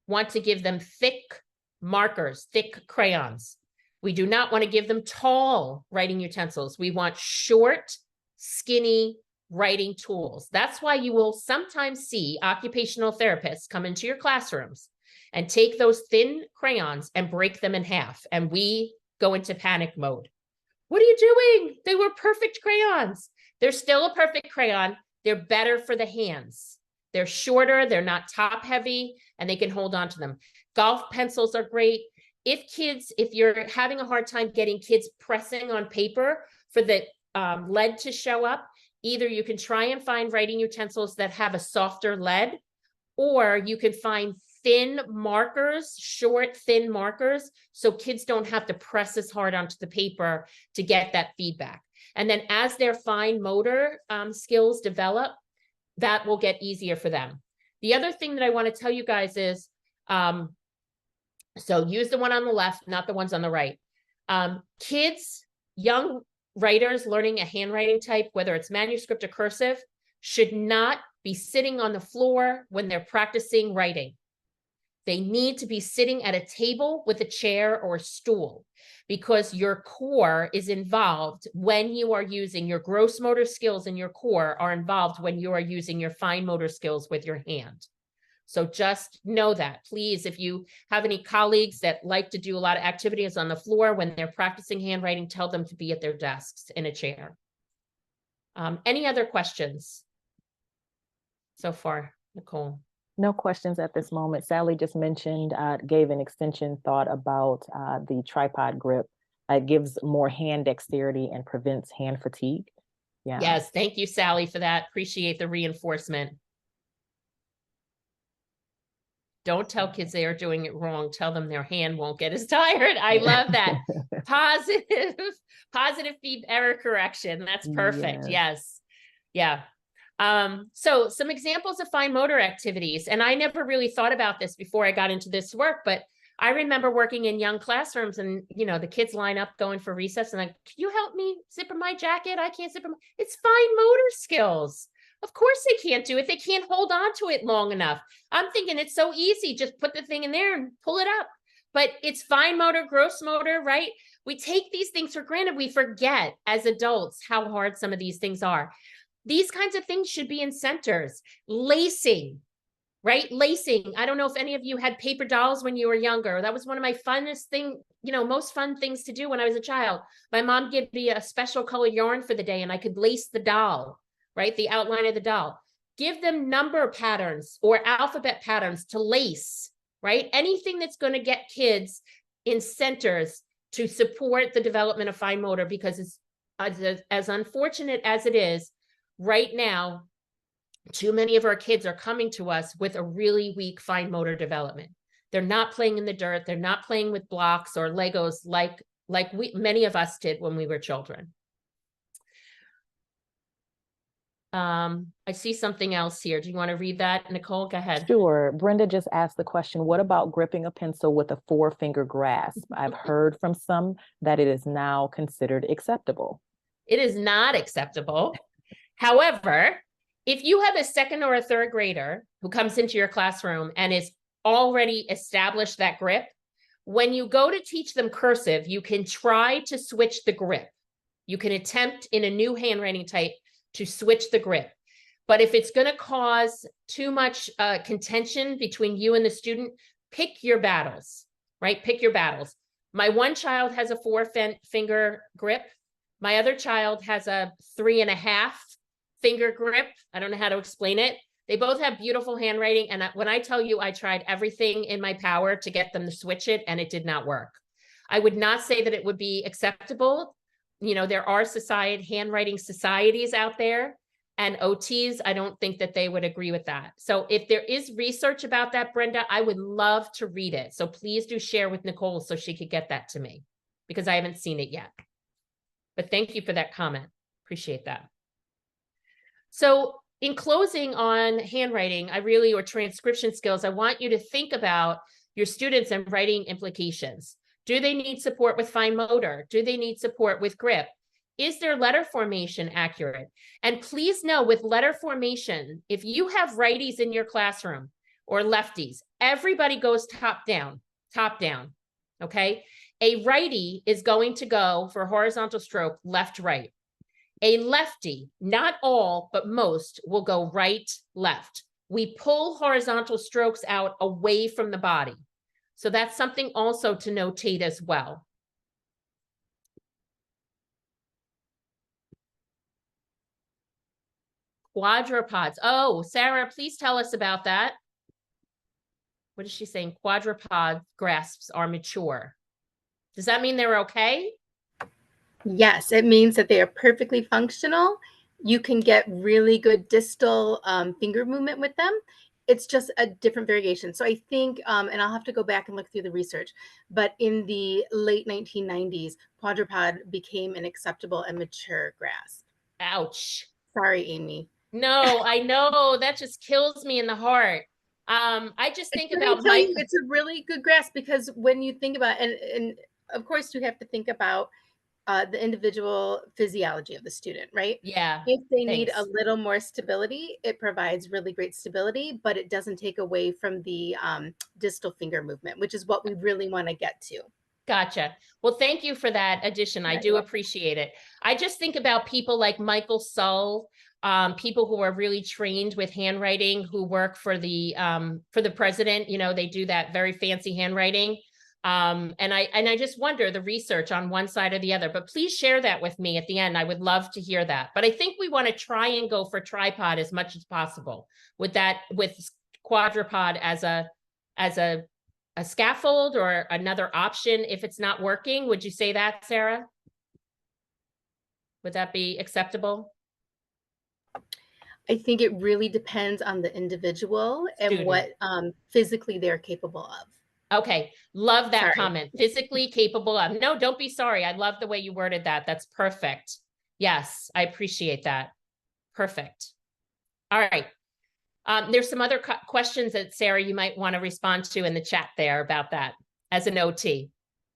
want to give them thick markers, thick crayons. We do not want to give them tall writing utensils. We want short, skinny writing tools. That's why you will sometimes see occupational therapists come into your classrooms and take those thin crayons and break them in half. And we go into panic mode. What are you doing? They were perfect crayons. They're still a perfect crayon. They're better for the hands. They're shorter, they're not top heavy, and they can hold on to them. Golf pencils are great. If you're having a hard time getting kids pressing on paper for the lead to show up, either you can try and find writing utensils that have a softer lead, or you can find thin markers, short, thin markers, so kids don't have to press as hard onto the paper to get that feedback. And then as their fine motor skills develop, that will get easier for them. The other thing that I want to tell you guys is, so use the one on the left, not the ones on the right. Kids, young writers learning a handwriting type, whether it's manuscript or cursive, should not be sitting on the floor when they're practicing writing. They need to be sitting at a table with a chair or a stool, because your core is involved when you are using your gross motor skills, and your core are involved when you are using your fine motor skills with your hand. So just know that, please. If you have any colleagues that like to do a lot of activities on the floor when they're practicing handwriting, tell them to be at their desks in a chair. Any other questions so far, Nicole? No questions at this moment. Sally just mentioned, gave an extension thought about the tripod grip. It gives more hand dexterity and prevents hand fatigue. Yeah. Yes, thank you, Sally, for that. Appreciate the reinforcement. Don't tell kids they are doing it wrong. Tell them their hand won't get as tired. I love that. Positive feedback, error correction. That's perfect. Yes. Yeah. So some examples of fine motor activities, and I never really thought about this before I got into this work, but I remember working in young classrooms, and the kids line up going for recess, and like, can you help me zipper my jacket? I can't zipper. It's fine motor skills. Of course they can't do it. They can't hold on to it long enough. I'm thinking it's so easy. Just put the thing in there and pull it up. But it's fine motor, gross motor, right? We take these things for granted. We forget as adults how hard some of these things are. These kinds of things should be in centers. Lacing, right? Lacing. I don't know if any of you had paper dolls when you were younger. That was one of my funnest thing, most fun things to do when I was a child. My mom gave me a special color yarn for the day and I could lace the doll, right? The outline of the doll. Give them number patterns or alphabet patterns to lace, right? Anything that's going to get kids in centers to support the development of fine motor, because it's as unfortunate as it is right now, too many of our kids are coming to us with a really weak fine motor development. They're not playing in the dirt. They're not playing with blocks or Legos like many of us did when we were children. I see something else here. Do you want to read that, Nicole? Go ahead. Sure. Brenda just asked the question, what about gripping a pencil with a 4-finger grasp? I've heard from some that it is now considered acceptable. It is not acceptable. However, if you have a second or a third grader who comes into your classroom and is already established that grip, when you go to teach them cursive, you can try to switch the grip. You can attempt in a new handwriting type to switch the grip. But if it's going to cause too much contention between you and the student, pick your battles, right? Pick your battles. My one child has a 4-finger grip. My other child has a 3.5-finger grip. I don't know how to explain it. They both have beautiful handwriting. And when I tell you I tried everything in my power to get them to switch it, and it did not work. I would not say that it would be acceptable. There are handwriting societies out there, and OTs, I don't think that they would agree with that. So if there is research about that, Brenda, I would love to read it. So please do share with Nicole so she could get that to me, because I haven't seen it yet. But thank you for that comment. Appreciate that. So in closing on handwriting, or transcription skills, I want you to think about your students and writing implications. Do they need support with fine motor? Do they need support with grip? Is their letter formation accurate? And please know, with letter formation, if you have righties in your classroom or lefties, everybody goes top down, okay? A righty is going to go for horizontal stroke, left, right. A lefty, not all, but most, will go right, left. We pull horizontal strokes out away from the body. So that's something also to notate as well. Quadrupeds. Oh, Sarah, please tell us about that. What is she saying? Quadruped grasps are mature. Does that mean they're okay? Yes, it means that they are perfectly functional. You can get really good distal finger movement with them. It's just a different variation. So I think, and I'll have to go back and look through the research, but in the late 1990s, quadruped became an acceptable and mature grasp. Ouch. Sorry, Amy. No, I know. That just kills me in the heart. I just think about it's a really good grasp, because when you think about, and of course you have to think about the individual physiology of the student, right? Yeah. If they need a little more stability, it provides really great stability, but it doesn't take away from the distal finger movement, which is what we really want to get to. Gotcha. Well, thank you for that addition. I do appreciate it. I just think about people like Michael Sull, people who are really trained with handwriting, who work for the president. They do that very fancy handwriting. And I just wonder the research on one side or the other, but please share that with me at the end. I would love to hear that. But I think we want to try and go for tripod as much as possible with quadruped as a scaffold or another option if it's not working. Would you say that, Sarah? Would that be acceptable? I think it really depends on the individual and what physically they're capable of. Okay, love that comment. Physically capable of. No, don't be sorry. I love the way you worded that. That's perfect. Yes, I appreciate that. Perfect. All right. There's some other questions that, Sarah, you might want to respond to in the chat there about that as an OT.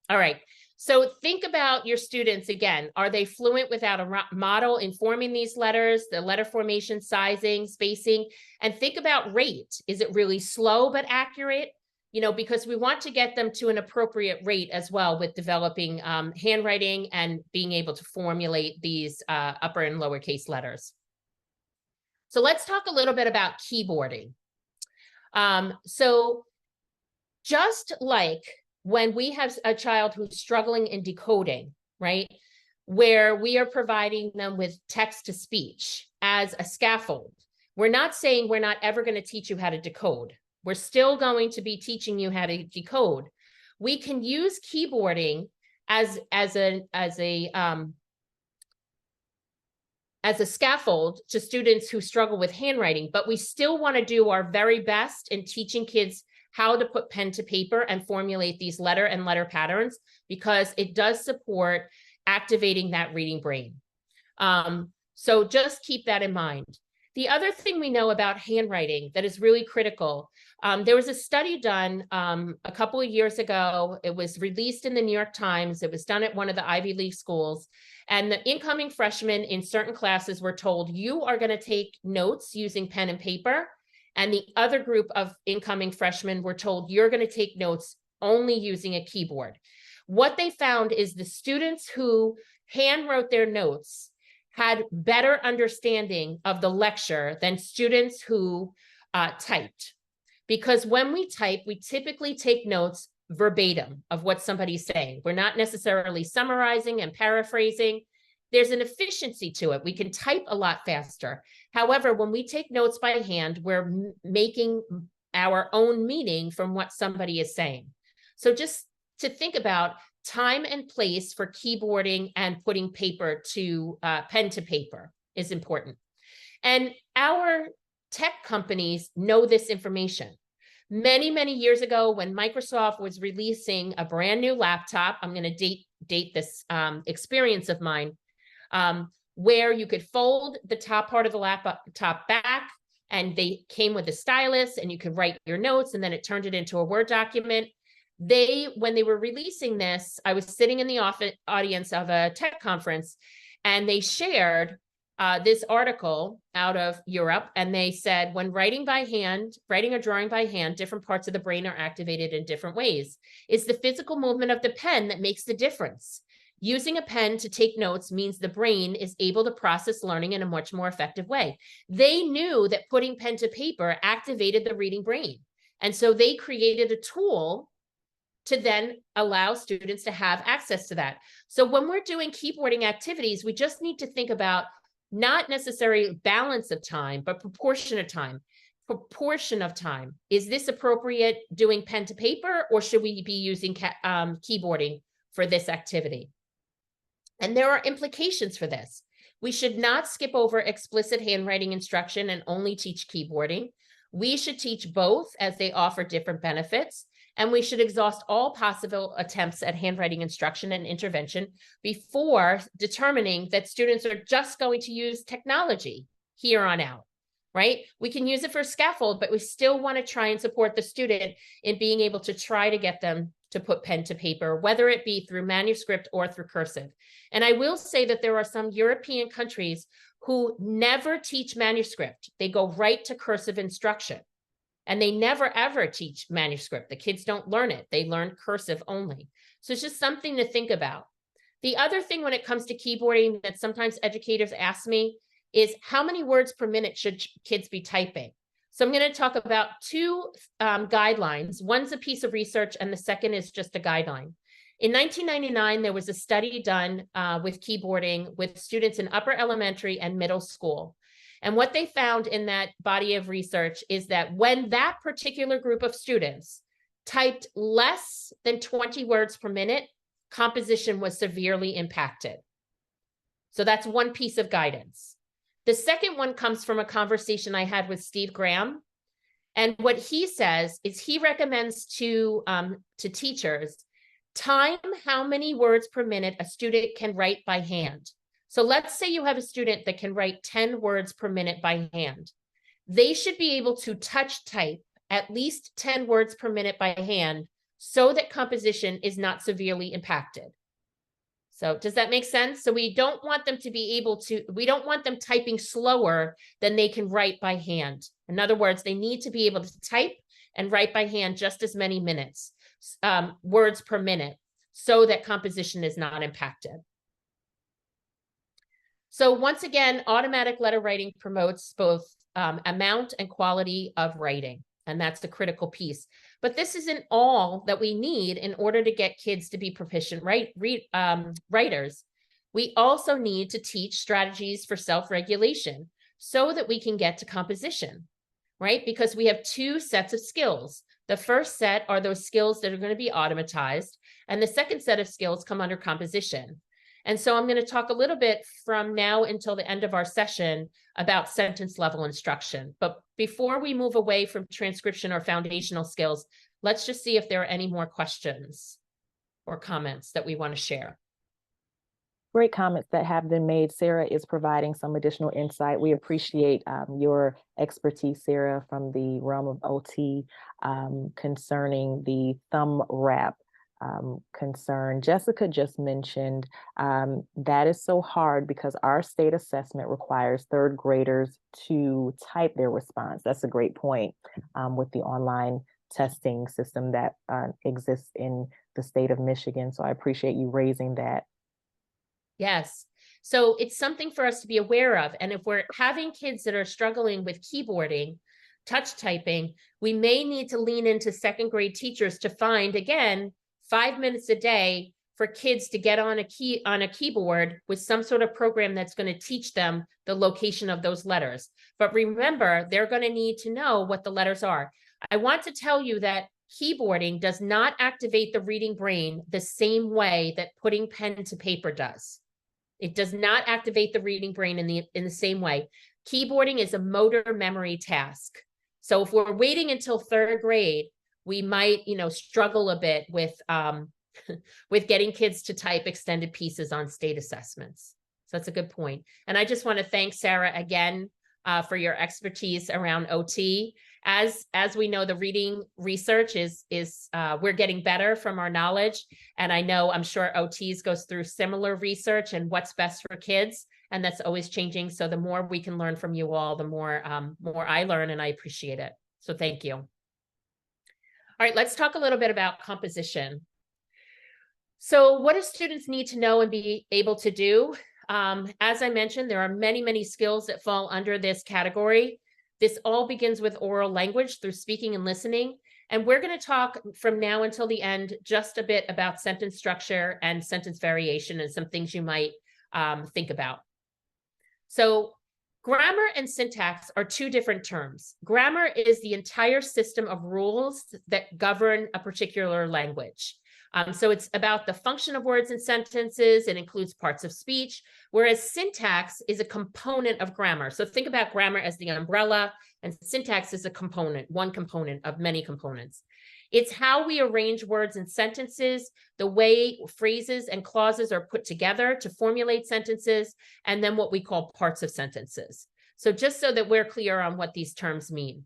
All right. So think about your students again. Are they fluent without a model informing these letters, the letter formation, sizing, spacing? And think about rate. Is it really slow but accurate? because we want to get them to an appropriate rate as well with developing handwriting and being able to formulate these upper and lowercase letters. So let's talk a little bit about keyboarding. So just like when we have a child who's struggling in decoding, right, where we are providing them with text to speech as a scaffold, we're not saying we're not ever going to teach you how to decode. We're still going to be teaching you how to decode. We can use keyboarding as a scaffold to students who struggle with handwriting, but we still want to do our very best in teaching kids how to put pen to paper and formulate these letter and letter patterns, because it does support activating that reading brain. So just keep that in mind. The other thing we know about handwriting that is really critical, there was a study done a couple of years ago. It was released in the New York Times. It was done at one of the Ivy League schools. And the incoming freshmen in certain classes were told, you are going to take notes using pen and paper. And the other group of incoming freshmen were told, you're going to take notes only using a keyboard. What they found is the students who hand wrote their notes had better understanding of the lecture than students who typed. Because when we type, we typically take notes verbatim of what somebody's saying. We're not necessarily summarizing and paraphrasing. There's an efficiency to it. We can type a lot faster. However, when we take notes by hand, we're making our own meaning from what somebody is saying. So just to think about time and place for keyboarding and putting paper to pen to paper is important. And our tech companies know this information. Many, many years ago, when Microsoft was releasing a brand new laptop, I'm going to date this experience of mine, where you could fold the top part of the laptop back, and they came with a stylus, and you could write your notes, and then it turned it into a Word document. When they were releasing this, I was sitting in the audience of a tech conference, and they shared this article out of Europe, and they said, when writing or drawing by hand, different parts of the brain are activated in different ways. It's the physical movement of the pen that makes the difference. Using a pen to take notes means the brain is able to process learning in a much more effective way. They knew that putting pen to paper activated the reading brain. And so they created a tool to then allow students to have access to that. So when we're doing keyboarding activities, we just need to think about not necessarily balance of time, but proportion of time. Proportion of time. Is this appropriate doing pen to paper, or should we be using keyboarding for this activity? And there are implications for this. We should not skip over explicit handwriting instruction and only teach keyboarding. We should teach both, as they offer different benefits. And we should exhaust all possible attempts at handwriting instruction and intervention before determining that students are just going to use technology here on out, right? We can use it for scaffold, but we still want to try and support the student in being able to try to get them to put pen to paper, whether it be through manuscript or through cursive. And I will say that there are some European countries who never teach manuscript. They go right to cursive instruction. And they never, ever teach manuscript. The kids don't learn it. They learn cursive only. So it's just something to think about. The other thing when it comes to keyboarding that sometimes educators ask me is, how many words per minute should kids be typing? So I'm going to talk about two guidelines. One's a piece of research, and the second is just a guideline. In 1999, there was a study done with keyboarding with students in upper elementary and middle school. And what they found in that body of research is that when that particular group of students typed less than 20 words per minute, composition was severely impacted. So that's one piece of guidance. The second one comes from a conversation I had with Steve Graham. And what he says is he recommends to teachers, time how many words per minute a student can write by hand. So let's say you have a student that can write 10 words per minute by hand. They should be able to touch type at least 10 words per minute by hand so that composition is not severely impacted. So does that make sense? So we don't want them to be able to, we don't want them typing slower than they can write by hand. In other words, they need to be able to type and write by hand just as many minutes, words per minute, so that composition is not impacted. So once again, automatic letter writing promotes both amount and quality of writing, and that's the critical piece. But this isn't all that we need in order to get kids to be proficient writers. We also need to teach strategies for self-regulation so that we can get to composition, right? Because we have two sets of skills. The first set are those skills that are going to be automatized, and the second set of skills come under composition. And so I'm going to talk a little bit from now until the end of our session about sentence level instruction. But before we move away from transcription or foundational skills, let's just see if there are any more questions or comments that we want to share. Great comments that have been made. Sarah is providing some additional insight. We appreciate your expertise, Sarah, from the realm of OT concerning the thumb wrap concern. Jessica just mentioned that is so hard because our state assessment requires third graders to type their response. That's a great point with the online testing system that exists in the state of Michigan. So I appreciate you raising that. Yes. So it's something for us to be aware of. And if we're having kids that are struggling with keyboarding, touch typing, we may need to lean into second grade teachers to find, again, 5 minutes a day for kids to get on a keyboard with some sort of program that's going to teach them the location of those letters. But remember, they're going to need to know what the letters are. I want to tell you that keyboarding does not activate the reading brain the same way that putting pen to paper does. It does not activate the reading brain in the same way. Keyboarding is a motor memory task. So if we're waiting until third grade, we might, struggle a bit with with getting kids to type extended pieces on state assessments. So that's a good point. And I just want to thank Sarah again for your expertise around OT. As we know, the reading research is we're getting better from our knowledge. And I'm sure OTs goes through similar research and what's best for kids. And that's always changing. So the more we can learn from you all, the more I learn, and I appreciate it. So thank you. All right, let's talk a little bit about composition. So what do students need to know and be able to do? As I mentioned, there are many, many skills that fall under this category. This all begins with oral language through speaking and listening. And we're going to talk from now until the end just a bit about sentence structure and sentence variation and some things you might think about. So grammar and syntax are two different terms. Grammar is the entire system of rules that govern a particular language. So it's about the function of words and sentences. It includes parts of speech, whereas syntax is a component of grammar. So think about grammar as the umbrella, and syntax is a component, one component of many components. It's how we arrange words and sentences, the way phrases and clauses are put together to formulate sentences, and then what we call parts of sentences. So just so that we're clear on what these terms mean.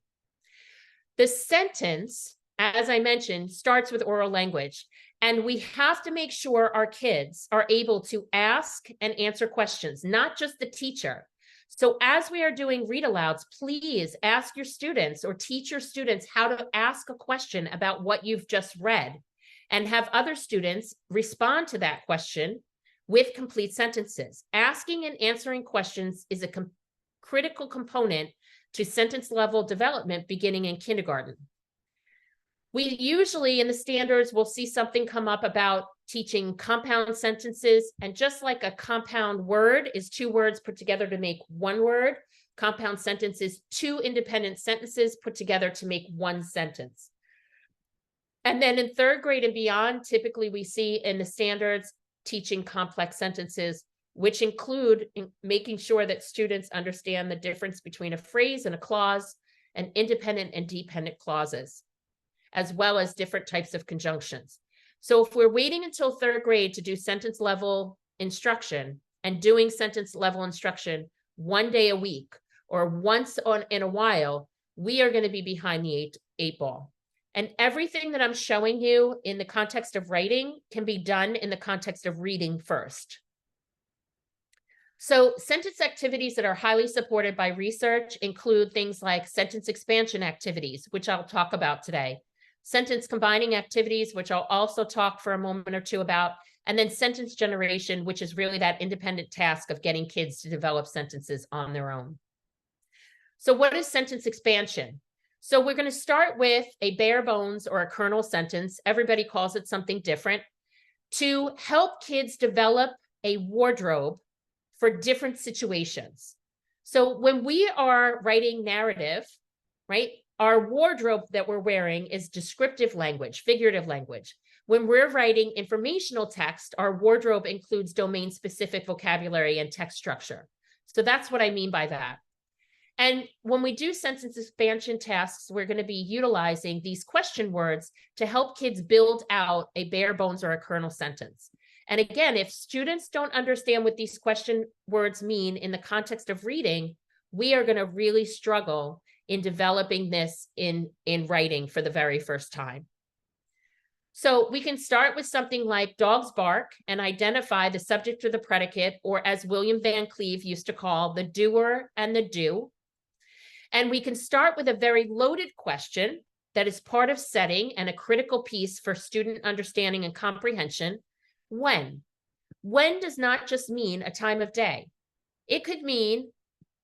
The sentence, as I mentioned, starts with oral language. And we have to make sure our kids are able to ask and answer questions, not just the teacher. So as we are doing read alouds, please ask your students or teach your students how to ask a question about what you've just read, and have other students respond to that question with complete sentences. Asking and answering questions is a critical component to sentence level development beginning in kindergarten. We usually in the standards will see something come up about teaching compound sentences, and just like a compound word is two words put together to make one word, compound sentence is two independent sentences put together to make one sentence. And then in third grade and beyond, typically we see in the standards teaching complex sentences, which include making sure that students understand the difference between a phrase and a clause, and independent and dependent clauses, as well as different types of conjunctions. So if we're waiting until third grade to do sentence level instruction and doing sentence level instruction one day a week or once in a while, we are going to be behind the eight ball. And everything that I'm showing you in the context of writing can be done in the context of reading first. So sentence activities that are highly supported by research include things like sentence expansion activities, which I'll talk about today, sentence combining activities, which I'll also talk for a moment or two about, and then sentence generation, which is really that independent task of getting kids to develop sentences on their own. So what is sentence expansion? So we're going to start with a bare bones or a kernel sentence. Everybody calls it something different, to help kids develop a wardrobe for different situations. So when we are writing narrative, right, our wardrobe that we're wearing is descriptive language, figurative language. When we're writing informational text, our wardrobe includes domain-specific vocabulary and text structure. So that's what I mean by that. And when we do sentence expansion tasks, we're going to be utilizing these question words to help kids build out a bare bones or a kernel sentence. And again, if students don't understand what these question words mean in the context of reading, we are going to really struggle in developing this in writing for the very first time. So we can start with something like dogs bark and identify the subject or the predicate, or as William Van Cleve used to call, the doer and the do. And we can start with a very loaded question that is part of setting and a critical piece for student understanding and comprehension. When? When does not just mean a time of day. It could mean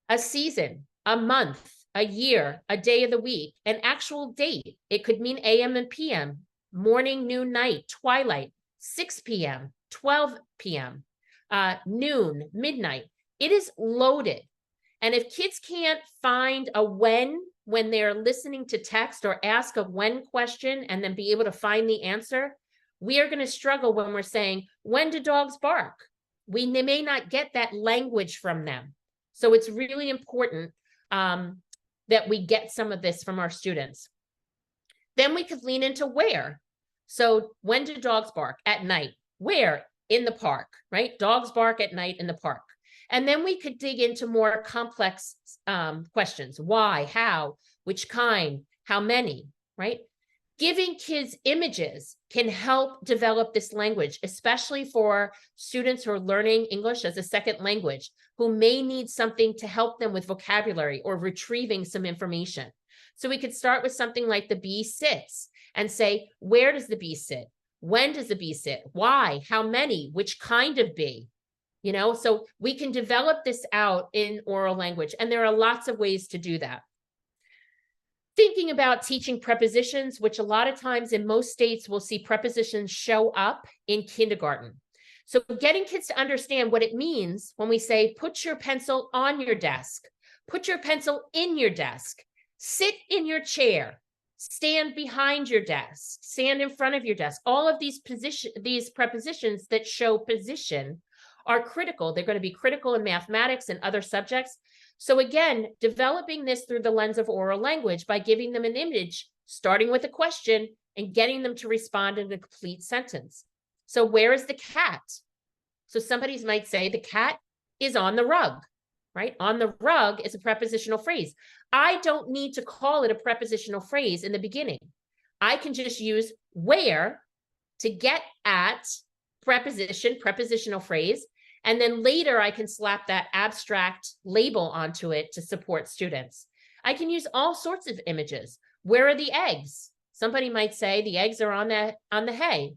a season, a month, a year, a day of the week, an actual date. It could mean AM and PM, morning, noon, night, twilight, 6 p.m., 12 p.m., noon, midnight. It is loaded. And if kids can't find a when they're listening to text, or ask a when question and then be able to find the answer, we are going to struggle when we're saying, when do dogs bark? They may not get that language from them. So it's really important that we get some of this from our students. Then we could lean into where. So when do dogs bark? At night. Where? In the park, right? Dogs bark at night in the park. And then we could dig into more complex questions. Why, how, which kind, how many, right? Giving kids images can help develop this language, especially for students who are learning English as a second language, who may need something to help them with vocabulary or retrieving some information. So we could start with something like the bee sits and say, where does the bee sit? When does the bee sit? Why? How many? Which kind of bee? You know, so we can develop this out in oral language, and there are lots of ways to do that. Thinking about teaching prepositions, which a lot of times in most states we'll see prepositions show up in kindergarten. So getting kids to understand what it means when we say, put your pencil on your desk, put your pencil in your desk, sit in your chair, stand behind your desk, stand in front of your desk. All of these prepositions that show position are critical. They're going to be critical in mathematics and other subjects. So again, developing this through the lens of oral language by giving them an image, starting with a question and getting them to respond in a complete sentence. So where is the cat? So somebody might say the cat is on the rug, right? On the rug is a prepositional phrase. I don't need to call it a prepositional phrase in the beginning. I can just use where to get at prepositional phrase. And then later I can slap that abstract label onto it to support students. I can use all sorts of images. Where are the eggs? Somebody might say the eggs are on the hay.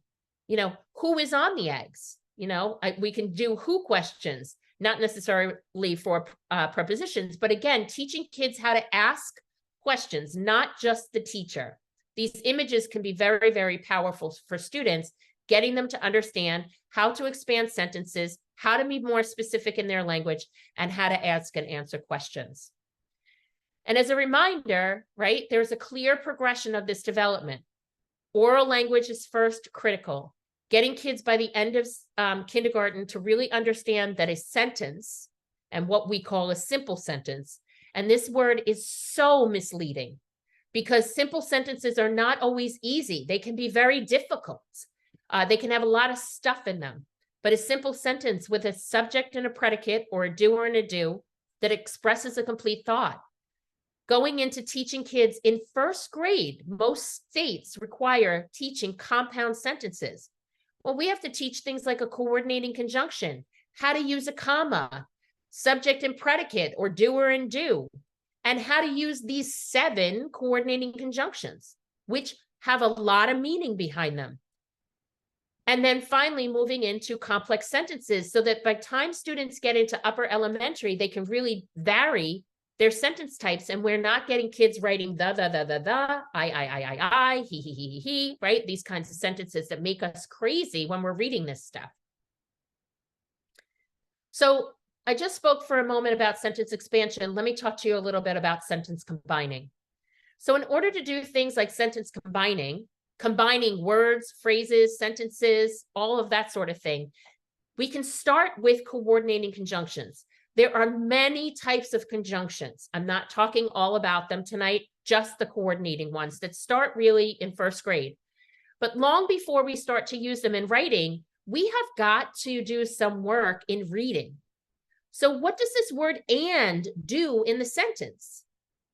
You know, who is on the eggs? You know, we can do who questions, not necessarily for prepositions, but again, teaching kids how to ask questions, not just the teacher. These images can be very, very powerful for students, getting them to understand how to expand sentences, how to be more specific in their language, and how to ask and answer questions. And as a reminder, right, there's a clear progression of this development. Oral language is first critical. Getting kids by the end of kindergarten to really understand that a sentence, and what we call a simple sentence, and this word is so misleading because simple sentences are not always easy. They can be very difficult. They can have a lot of stuff in them. But a simple sentence with a subject and a predicate, or a doer and a do, that expresses a complete thought. Going into teaching kids in first grade, most states require teaching compound sentences. Well, we have to teach things like a coordinating conjunction, how to use a comma, subject and predicate, or doer and do, and how to use these 7 coordinating conjunctions, which have a lot of meaning behind them. And then finally moving into complex sentences so that by the time students get into upper elementary, they can really vary their sentence types, and we're not getting kids writing the, I, he, right? These kinds of sentences that make us crazy when we're reading this stuff. So I just spoke for a moment about sentence expansion. Let me talk to you a little bit about sentence combining. So in order to do things like sentence combining words, phrases, sentences, all of that sort of thing, we can start with coordinating conjunctions. There are many types of conjunctions. I'm not talking all about them tonight, just the coordinating ones that start really in first grade. But long before we start to use them in writing, we have got to do some work in reading. So what does this word "and" do in the sentence?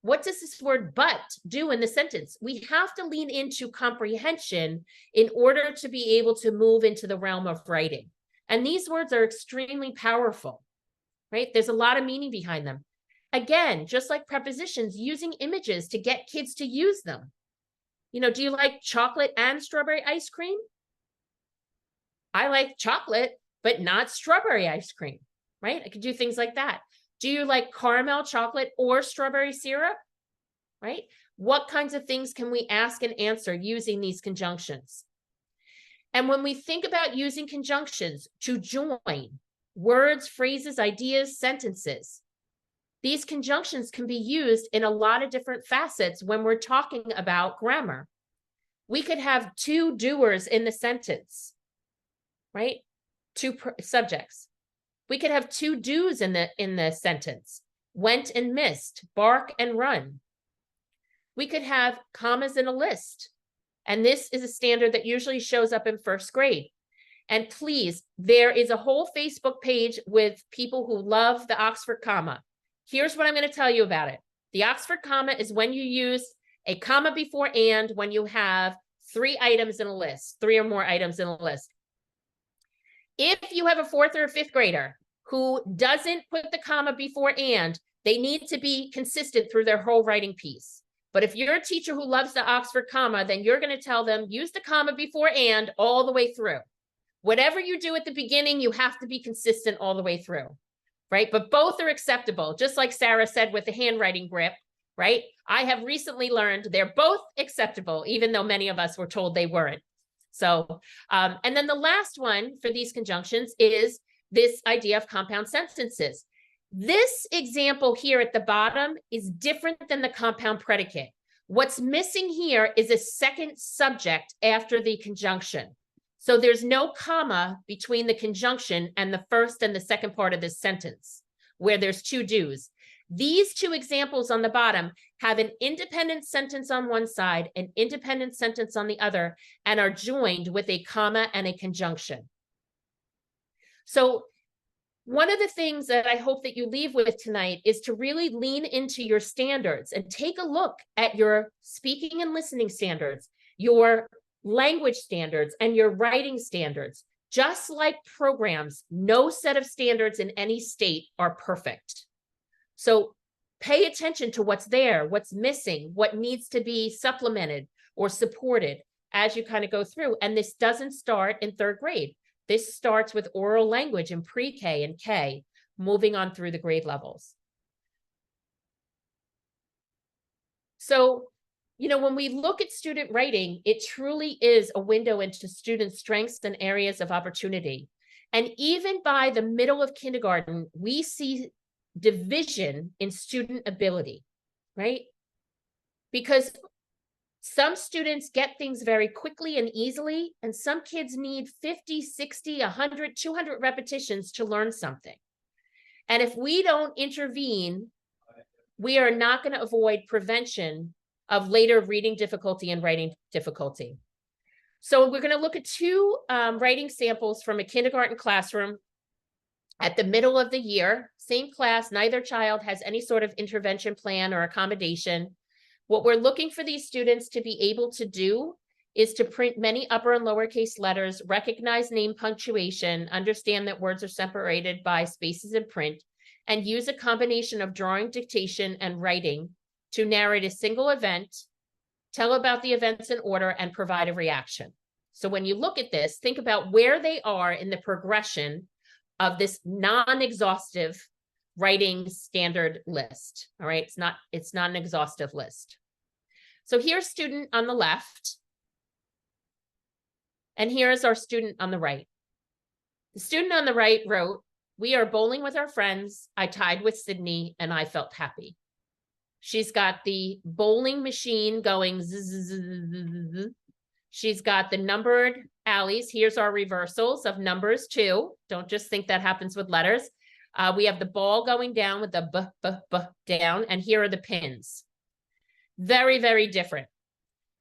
What does this word "but" do in the sentence? We have to lean into comprehension in order to be able to move into the realm of writing. And these words are extremely powerful, right? There's a lot of meaning behind them. Again, just like prepositions, using images to get kids to use them. You know, do you like chocolate and strawberry ice cream? I like chocolate, but not strawberry ice cream, right? I could do things like that. Do you like caramel chocolate or strawberry syrup, right? What kinds of things can we ask and answer using these conjunctions? And when we think about using conjunctions to join words, phrases, ideas, sentences, these conjunctions can be used in a lot of different facets when we're talking about grammar. We could have 2 doers in the sentence, right? 2 subjects. We could have 2 do's in the sentence: went and missed, bark and run. We could have commas in a list. And this is a standard that usually shows up in first grade. And please, there is a whole Facebook page with people who love the Oxford comma. Here's what I'm going to tell you about it. The Oxford comma is when you use a comma before "and" when you have 3 items in a list, 3 or more items in a list. If you have a 4th or a 5th grader who doesn't put the comma before "and," they need to be consistent through their whole writing piece. But if you're a teacher who loves the Oxford comma, then you're going to tell them, use the comma before "and" all the way through. Whatever you do at the beginning, you have to be consistent all the way through, right? But both are acceptable. Just like Sarah said with the handwriting grip, right? I have recently learned they're both acceptable, even though many of us were told they weren't. So, and then the last one for these conjunctions is this idea of compound sentences. This example here at the bottom is different than the compound predicate. What's missing here is a second subject after the conjunction. So there's no comma between the conjunction and the first and the second part of this sentence, where there's 2 do's. These 2 examples on the bottom have an independent sentence on one side, an independent sentence on the other, and are joined with a comma and a conjunction. So one of the things that I hope that you leave with tonight is to really lean into your standards and take a look at your speaking and listening standards, your language standards, and your writing standards. Just like programs, no set of standards in any state are perfect. So pay attention to what's there, what's missing, what needs to be supplemented or supported as you kind of go through. And this doesn't start in 3rd grade. This starts with oral language in pre-K and K, moving on through the grade levels. So, you know, when we look at student writing, it truly is a window into students' strengths and areas of opportunity. And even by the middle of kindergarten, we see division in student ability, right? Because some students get things very quickly and easily, and some kids need 50, 60, 100, 200 repetitions to learn something. And if we don't intervene, we are not going to avoid prevention of later reading difficulty and writing difficulty. So we're going to look at 2 writing samples from a kindergarten classroom at the middle of the year. Same class, neither child has any sort of intervention plan or accommodation. What we're looking for these students to be able to do is to print many upper and lowercase letters, recognize name punctuation, understand that words are separated by spaces in print, and use a combination of drawing, dictation, and writing to narrate a single event, tell about the events in order, and provide a reaction. So when you look at this, think about where they are in the progression of this non-exhaustive writing standard list. All right, it's not an exhaustive list. So here's student on the left, and here's our student on the right. The student on the right wrote, "We are bowling with our friends. I tied with Sydney and I felt happy." She's got the bowling machine going zzz. She's got the numbered alleys. Here's our reversals of numbers too. Don't just think that happens with letters. We have the ball going down with the b down, and here are the pins. Very, very different.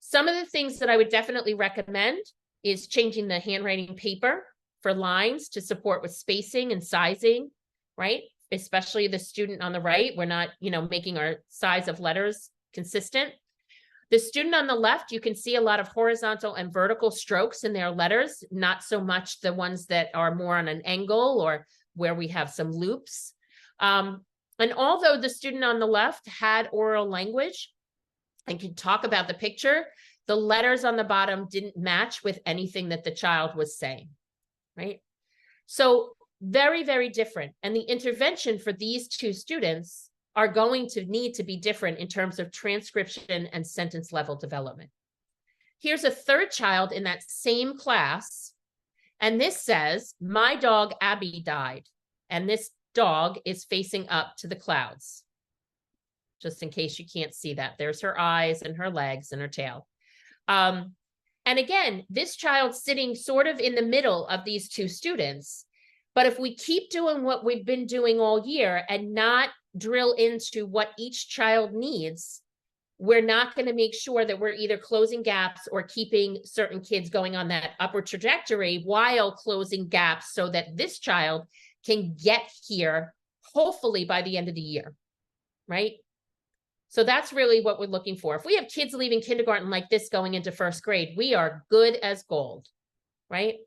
Some of the things that I would definitely recommend is changing the handwriting paper for lines to support with spacing and sizing, right? Especially the student on the right, we're not, making our size of letters consistent. The student on the left, you can see a lot of horizontal and vertical strokes in their letters, not so much the ones that are more on an angle or where we have some loops. And although the student on the left had oral language and could talk about the picture, the letters on the bottom didn't match with anything that the child was saying, right? So very, very different. And the intervention for these two students are going to need to be different in terms of transcription and sentence level development. Here's a third child in that same class. And this says, "My dog Abby died." And this dog is facing up to the clouds. Just in case you can't see that. There's her eyes and her legs and her tail. And again, this child's sitting sort of in the middle of these two students. But if we keep doing what we've been doing all year and not drill into what each child needs, we're not going to make sure that we're either closing gaps or keeping certain kids going on that upward trajectory while closing gaps so that this child can get here, hopefully by the end of the year, right? So that's really what we're looking for. If we have kids leaving kindergarten like this going into first grade, we are good as gold, right?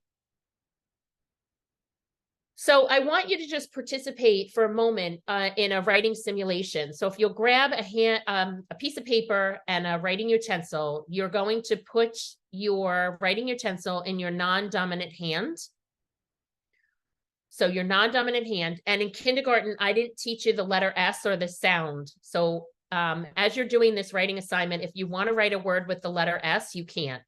So I want you to just participate for a moment in a writing simulation. So if you'll grab a piece of paper and a writing utensil, you're going to put your writing utensil in your non-dominant hand. So your non-dominant hand. And in kindergarten, I didn't teach you the letter S or the sound. So as you're doing this writing assignment, if you want to write a word with the letter S, you can.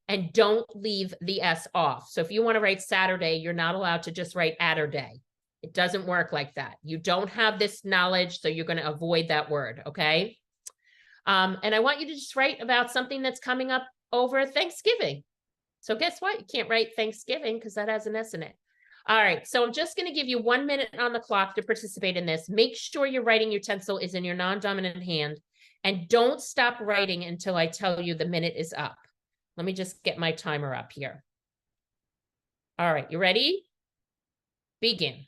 And don't leave the S off. So if you want to write Saturday, you're not allowed to just write Atterday. It doesn't work like that. You don't have this knowledge, so you're going to avoid that word, okay? And I want you to just write about something that's coming up over Thanksgiving. So guess what? You can't write Thanksgiving because that has an S in it. All right, so I'm just going to give you 1 minute on the clock to participate in this. Make sure your writing utensil is in your non-dominant hand, and don't stop writing until I tell you the minute is up. Let me just get my timer up here. All right, you ready? Begin.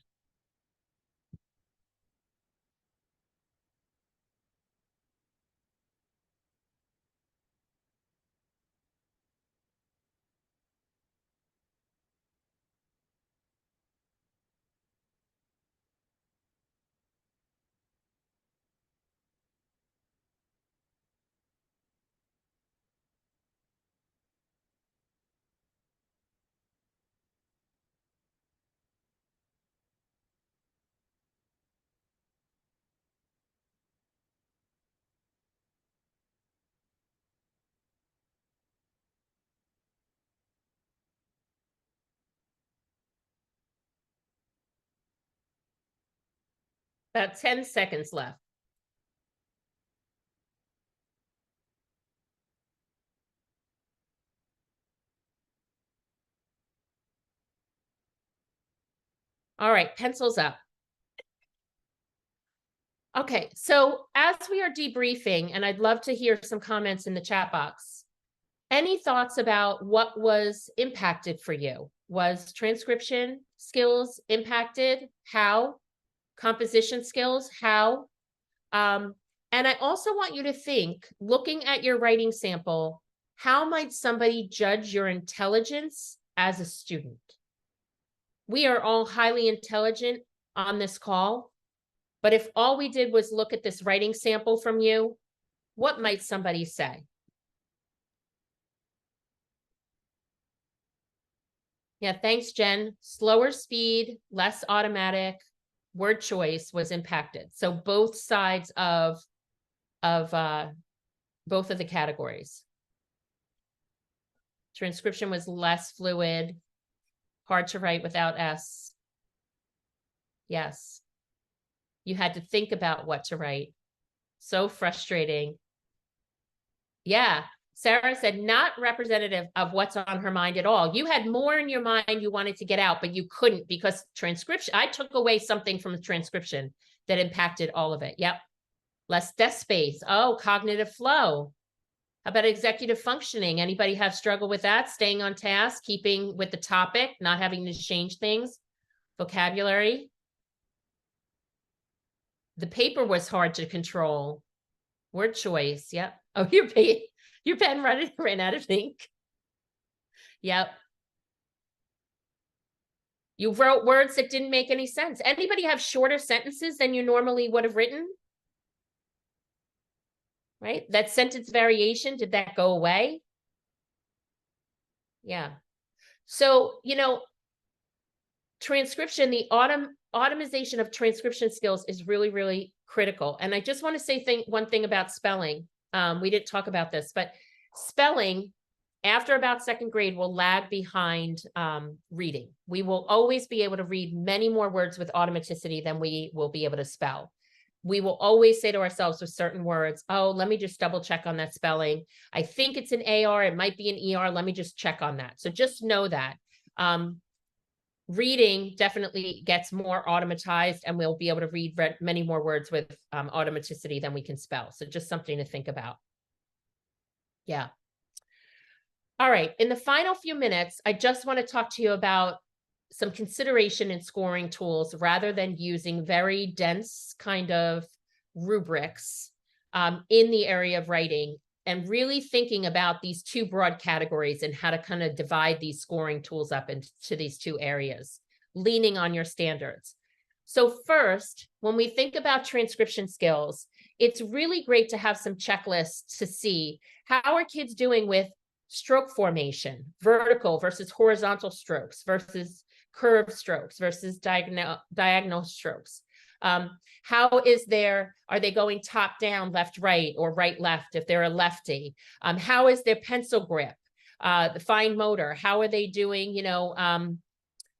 About 10 seconds left. All right, pencils up. Okay, so as we are debriefing, and I'd love to hear some comments in the chat box, any thoughts about what was impacted for you? Was transcription skills impacted? How? Composition skills? How? And I also want you to think, looking at your writing sample, how might somebody judge your intelligence as a student? We are all highly intelligent on this call. But if all we did was look at this writing sample from you, what might somebody say? Yeah, thanks, Jen. Slower speed, less automatic, word choice was impacted. So both sides of both of the categories. Transcription was less fluid, hard to write without S. Yes. You had to think about what to write. So frustrating. Yeah. Sarah said, not representative of what's on her mind at all. You had more in your mind you wanted to get out, but you couldn't because transcription, I took away something from the transcription that impacted all of it. Yep. Less desk space. Oh, cognitive flow. How about executive functioning? Anybody have struggle with that? Staying on task, keeping with the topic, not having to change things. Vocabulary. The paper was hard to control. Word choice. Yep. Oh, your pen ran out of ink. Yep. You wrote words that didn't make any sense. Anybody have shorter sentences than you normally would have written? Right? That sentence variation, did that go away? Yeah. So, you know, transcription, the automation of transcription skills is really, really critical. And I just want to say one thing about spelling. We didn't talk about this, but spelling after about second grade will lag behind reading. We will always be able to read many more words with automaticity than we will be able to spell. We will always say to ourselves with certain words, oh, let me just double check on that spelling. I think it's an AR, it might be an ER. Let me just check on that. So just know that. Reading definitely gets more automatized and we'll be able to read many more words with automaticity than we can spell. So just something to think about. Yeah. All right. In the final few minutes, I just want to talk to you about some consideration in scoring tools rather than using very dense kind of rubrics in the area of writing, and really thinking about these two broad categories and how to kind of divide these scoring tools up into these two areas, leaning on your standards. So first, when we think about transcription skills, it's really great to have some checklists to see how are kids doing with stroke formation, vertical versus horizontal strokes versus curved strokes versus diagonal strokes. How is are they going top down, left, right, or right, left if they're a lefty? How is their pencil grip, the fine motor? How are they doing, you know,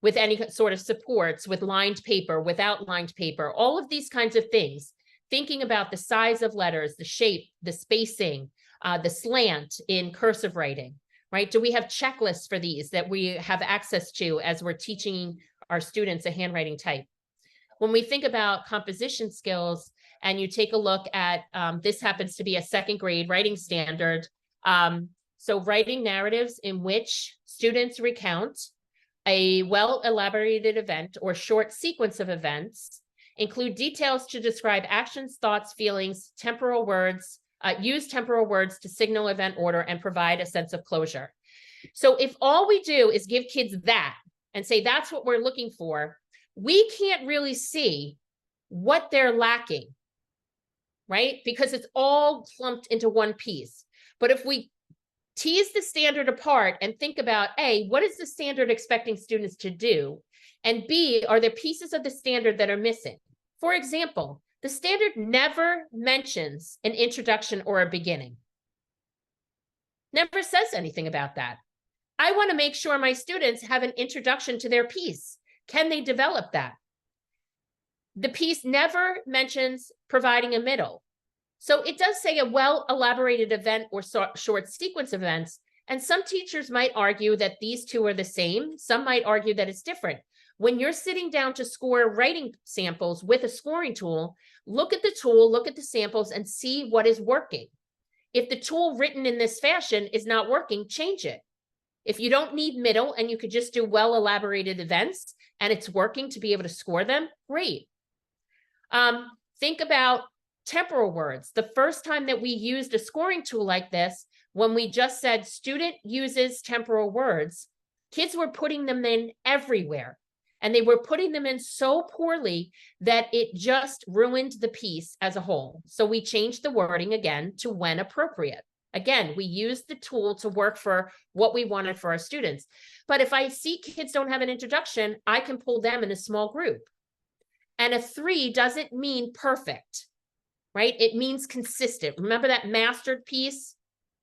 with any sort of supports, with lined paper, without lined paper, all of these kinds of things. Thinking about the size of letters, the shape, the spacing, the slant in cursive writing. Right? Do we have checklists for these that we have access to as we're teaching our students a handwriting type? When we think about composition skills and you take a look at, this happens to be a second grade writing standard. So writing narratives in which students recount a well-elaborated event or short sequence of events, include details to describe actions, thoughts, feelings, temporal words, use temporal words to signal event order and provide a sense of closure. So if all we do is give kids that and say that's what we're looking for, we can't really see what they're lacking, right? Because it's all clumped into one piece. But if we tease the standard apart and think about, A, what is the standard expecting students to do? And B, are there pieces of the standard that are missing? For example, the standard never mentions an introduction or a beginning. Never says anything about that. I want to make sure my students have an introduction to their piece. Can they develop that? The piece never mentions providing a middle. So it does say a well-elaborated event or short sequence of events. And some teachers might argue that these two are the same. Some might argue that it's different. When you're sitting down to score writing samples with a scoring tool, look at the tool, look at the samples, and see what is working. If the tool written in this fashion is not working, change it. If you don't need middle and you could just do well-elaborated events and it's working to be able to score them, great. Think about temporal words. The first time that we used a scoring tool like this, when we just said student uses temporal words, kids were putting them in everywhere. And they were putting them in so poorly that it just ruined the piece as a whole. So we changed the wording again to when appropriate. Again, we used the tool to work for what we wanted for our students. But if I see kids don't have an introduction, I can pull them in a small group. And a 3 doesn't mean perfect, right? It means consistent. Remember that mastered piece?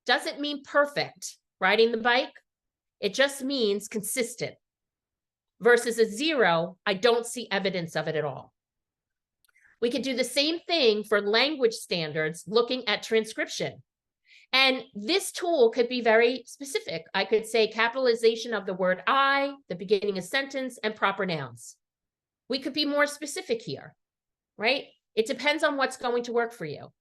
Doesn't mean perfect. Riding the bike, it just means consistent. Versus a 0, I don't see evidence of it at all. We could do the same thing for language standards, looking at transcription. And this tool could be very specific. I could say capitalization of the word I, the beginning of sentence, and proper nouns. We could be more specific here, right? It depends on what's going to work for you.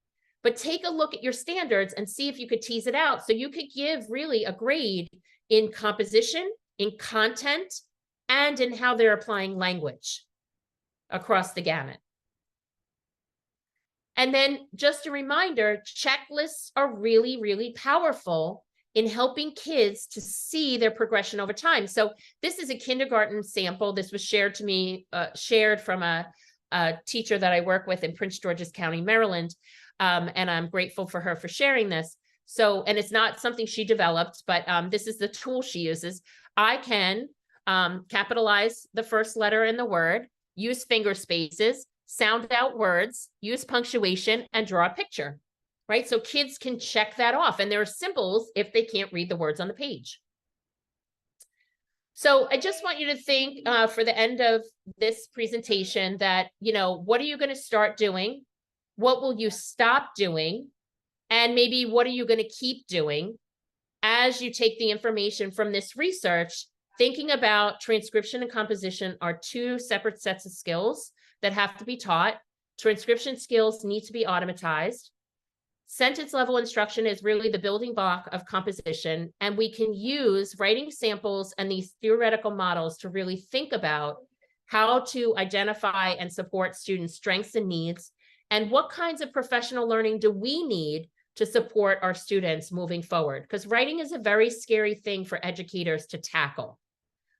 But take a look at your standards and see if you could tease it out. So you could give really a grade in composition, in content, and in how they're applying language across the gamut. And then just a reminder, checklists are really, really powerful in helping kids to see their progression over time. So this is a kindergarten sample. This was shared to me, shared from a teacher that I work with in Prince George's County, Maryland. And I'm grateful for her for sharing this. So, and it's not something she developed, but this is the tool she uses. I can capitalize the first letter in the word, use finger spaces, sound out words, use punctuation, and draw a picture, right? So kids can check that off. And there are symbols if they can't read the words on the page. So I just want you to think for the end of this presentation that, you know, what are you going to start doing? What will you stop doing? And maybe what are you going to keep doing as you take the information from this research? Thinking about transcription and composition are 2 separate sets of skills that have to be taught. Transcription skills need to be automatized. Sentence level instruction is really the building block of composition, and we can use writing samples and these theoretical models to really think about how to identify and support students' strengths and needs, and what kinds of professional learning do we need to support our students moving forward? Because writing is a very scary thing for educators to tackle.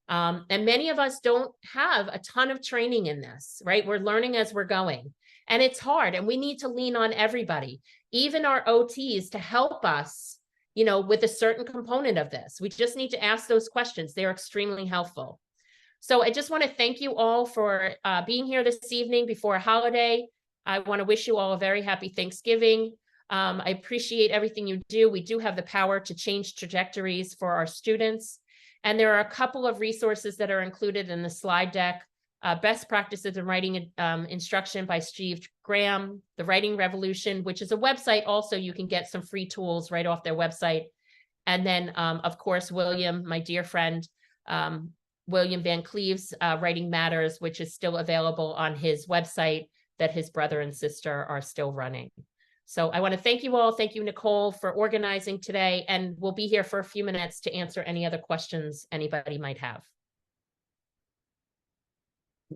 And many of us don't have a ton of training in this, right? We're learning as we're going, and it's hard, and we need to lean on everybody, even our OTs, to help us, you know, with a certain component of this. We just need to ask those questions. They're extremely helpful. So I just want to thank you all for being here this evening before a holiday. I want to wish you all a very happy Thanksgiving. I appreciate everything you do. We do have the power to change trajectories for our students. And there are a couple of resources that are included in the slide deck. Best Practices in Writing Instruction by Steve Graham, The Writing Revolution, which is a website also. You can get some free tools right off their website. And then, of course, William, my dear friend, William Van Cleve's Writing Matters, which is still available on his website that his brother and sister are still running. So I want to thank you all. Thank you, Nicole, for organizing today. And we'll be here for a few minutes to answer any other questions anybody might have.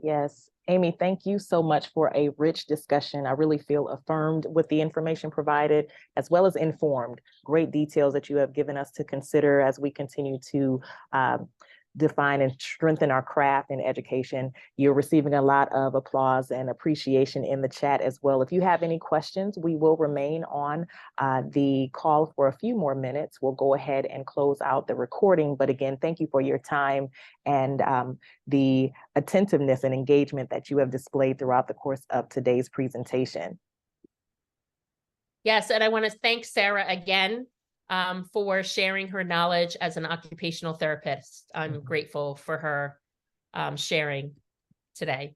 Yes, Amy, thank you so much for a rich discussion. I really feel affirmed with the information provided, as well as informed. Great details that you have given us to consider as we continue to define and strengthen our craft in education. You're receiving a lot of applause and appreciation in the chat as well. If you have any questions, we will remain on the call for a few more minutes. We'll go ahead and close out the recording. But again, thank you for your time and the attentiveness and engagement that you have displayed throughout the course of today's presentation. Yes, and I want to thank Sarah again for sharing her knowledge as an occupational therapist. I'm grateful for her sharing today.